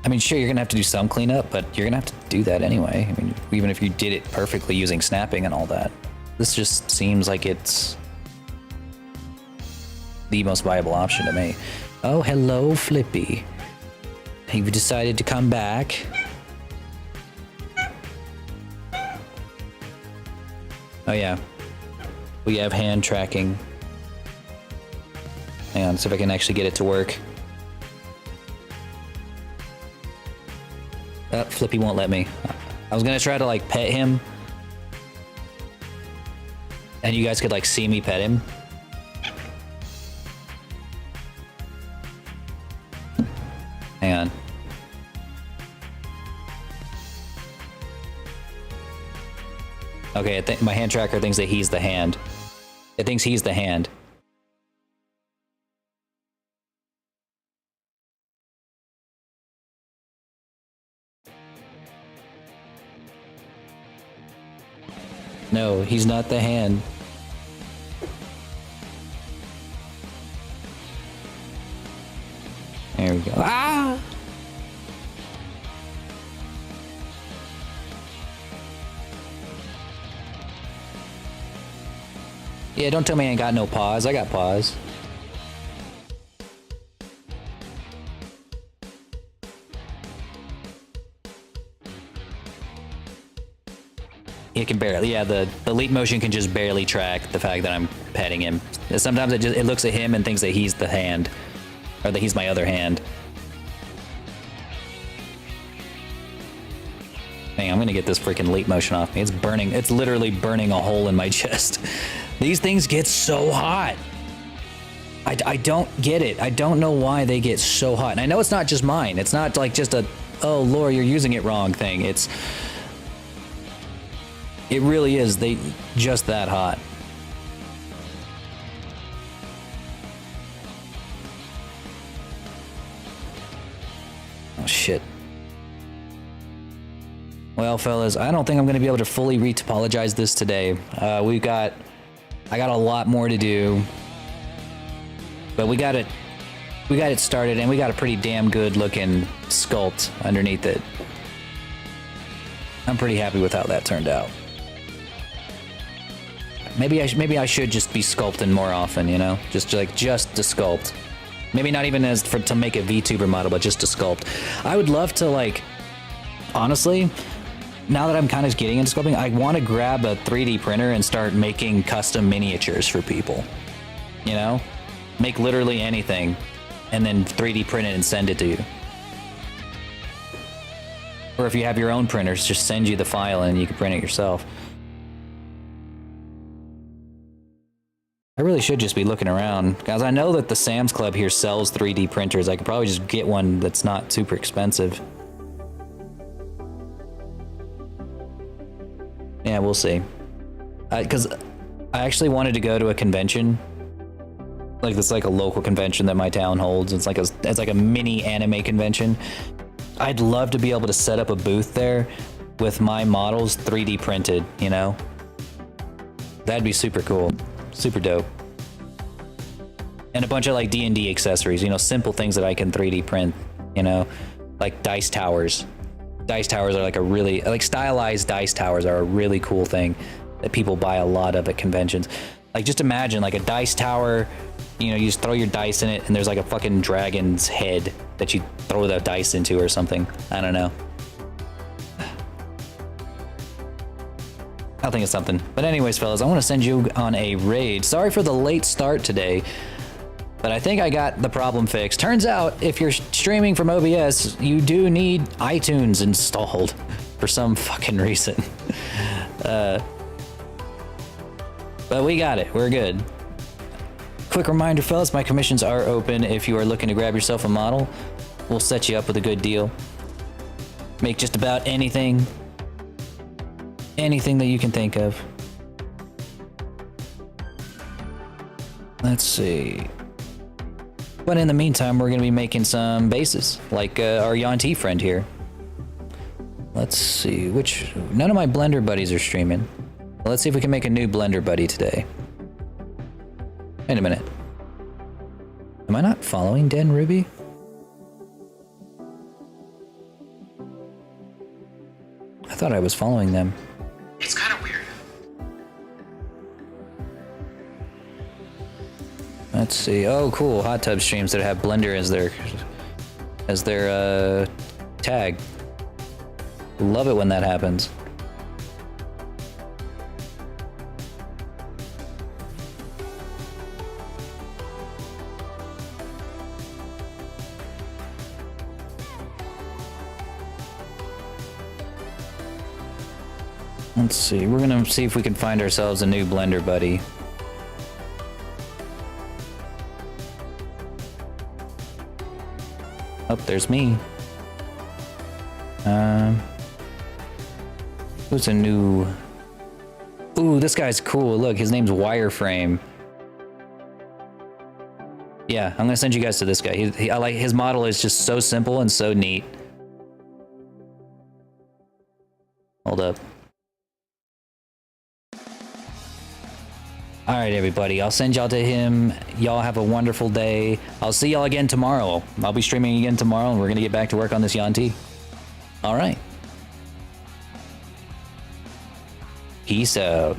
I mean, sure, you're gonna have to do some cleanup, but you're gonna have to do that anyway. I mean, even if you did it perfectly using snapping and all that. This just seems like it's the most viable option to me. Oh, hello, Flippy. You've decided to come back. Oh yeah, we have hand tracking. Hang on, see if I can actually get it to work. Flippy won't let me. I was gonna try to like pet him, and you guys could like see me pet him. Hang on. Okay, I think my hand tracker thinks that he's the hand. It thinks he's the hand. No, he's not the hand. There we go. Ah! Yeah, don't tell me I ain't got no paws. I got paws. It can barely, yeah, the leap motion can just barely track the fact that I'm petting him. Sometimes it looks at him and thinks that he's the hand, or that he's my other hand. Dang, I'm gonna get this freaking leap motion off me. It's burning, it's literally burning a hole in my chest. These things get so hot. I don't get it. I don't know why they get so hot. And I know it's not just mine. It's not like just a, oh, Laura, you're using it wrong thing. It really is. They just that hot. Oh, shit. Well, fellas, I don't think I'm going to be able to fully re-topologize this today. I got a lot more to do, but we got it started, and we got a pretty damn good looking sculpt underneath it. I'm pretty happy with how that turned out. Maybe I should just be sculpting more often, you know, just to sculpt. Maybe not even to make a VTuber model, but just to sculpt. I would love to, like, honestly, now that I'm kind of getting into sculpting, I want to grab a 3D printer and start making custom miniatures for people. You know? Make literally anything, and then 3D print it and send it to you. Or if you have your own printers, just send you the file and you can print it yourself. I really should just be looking around, guys. I know that the Sam's Club here sells 3D printers. I could probably just get one that's not super expensive. Yeah, we'll see. Because I actually wanted to go to a convention. Like, it's like a local convention that my town holds. It's like a mini anime convention. I'd love to be able to set up a booth there with my models 3D printed, you know? That'd be super cool. Super dope. And a bunch of like D&D accessories, you know, simple things that I can 3D print, you know, like dice towers. Dice towers are like stylized dice towers are a really cool thing that people buy a lot of at conventions. Like, just imagine like a dice tower, you know, you just throw your dice in it and there's like a fucking dragon's head that you throw the dice into or something. I don't know. I'll think of something. But anyways, fellas, I want to send you on a raid. Sorry for the late start today, but I think I got the problem fixed. Turns out, if you're streaming from OBS, you do need iTunes installed for some fucking reason. But we got it. We're good. Quick reminder, fellas, my commissions are open. If you are looking to grab yourself a model, we'll set you up with a good deal. Make just about anything that you can think of. Let's see. But in the meantime, we're going to be making some bases, like our Yuan-Ti friend here. Let's see, none of my Blender buddies are streaming. Let's see if we can make a new Blender buddy today. Wait a minute. Am I not following Den Ruby? I thought I was following them. It's kind of weird. Let's see. Oh, cool. Hot tub streams that have Blender as their tag. Love it when that happens. Let's see. We're gonna see if we can find ourselves a new Blender buddy. Oh, there's me. Who's a new... Ooh, this guy's cool. Look, his name's Wireframe. Yeah, I'm gonna send you guys to this guy. I like his model is just so simple and so neat. Hold up. All right, everybody. I'll send y'all to him. Y'all have a wonderful day. I'll see y'all again tomorrow. I'll be streaming again tomorrow, and we're gonna get back to work on this Yuan-Ti. All right. Peace out.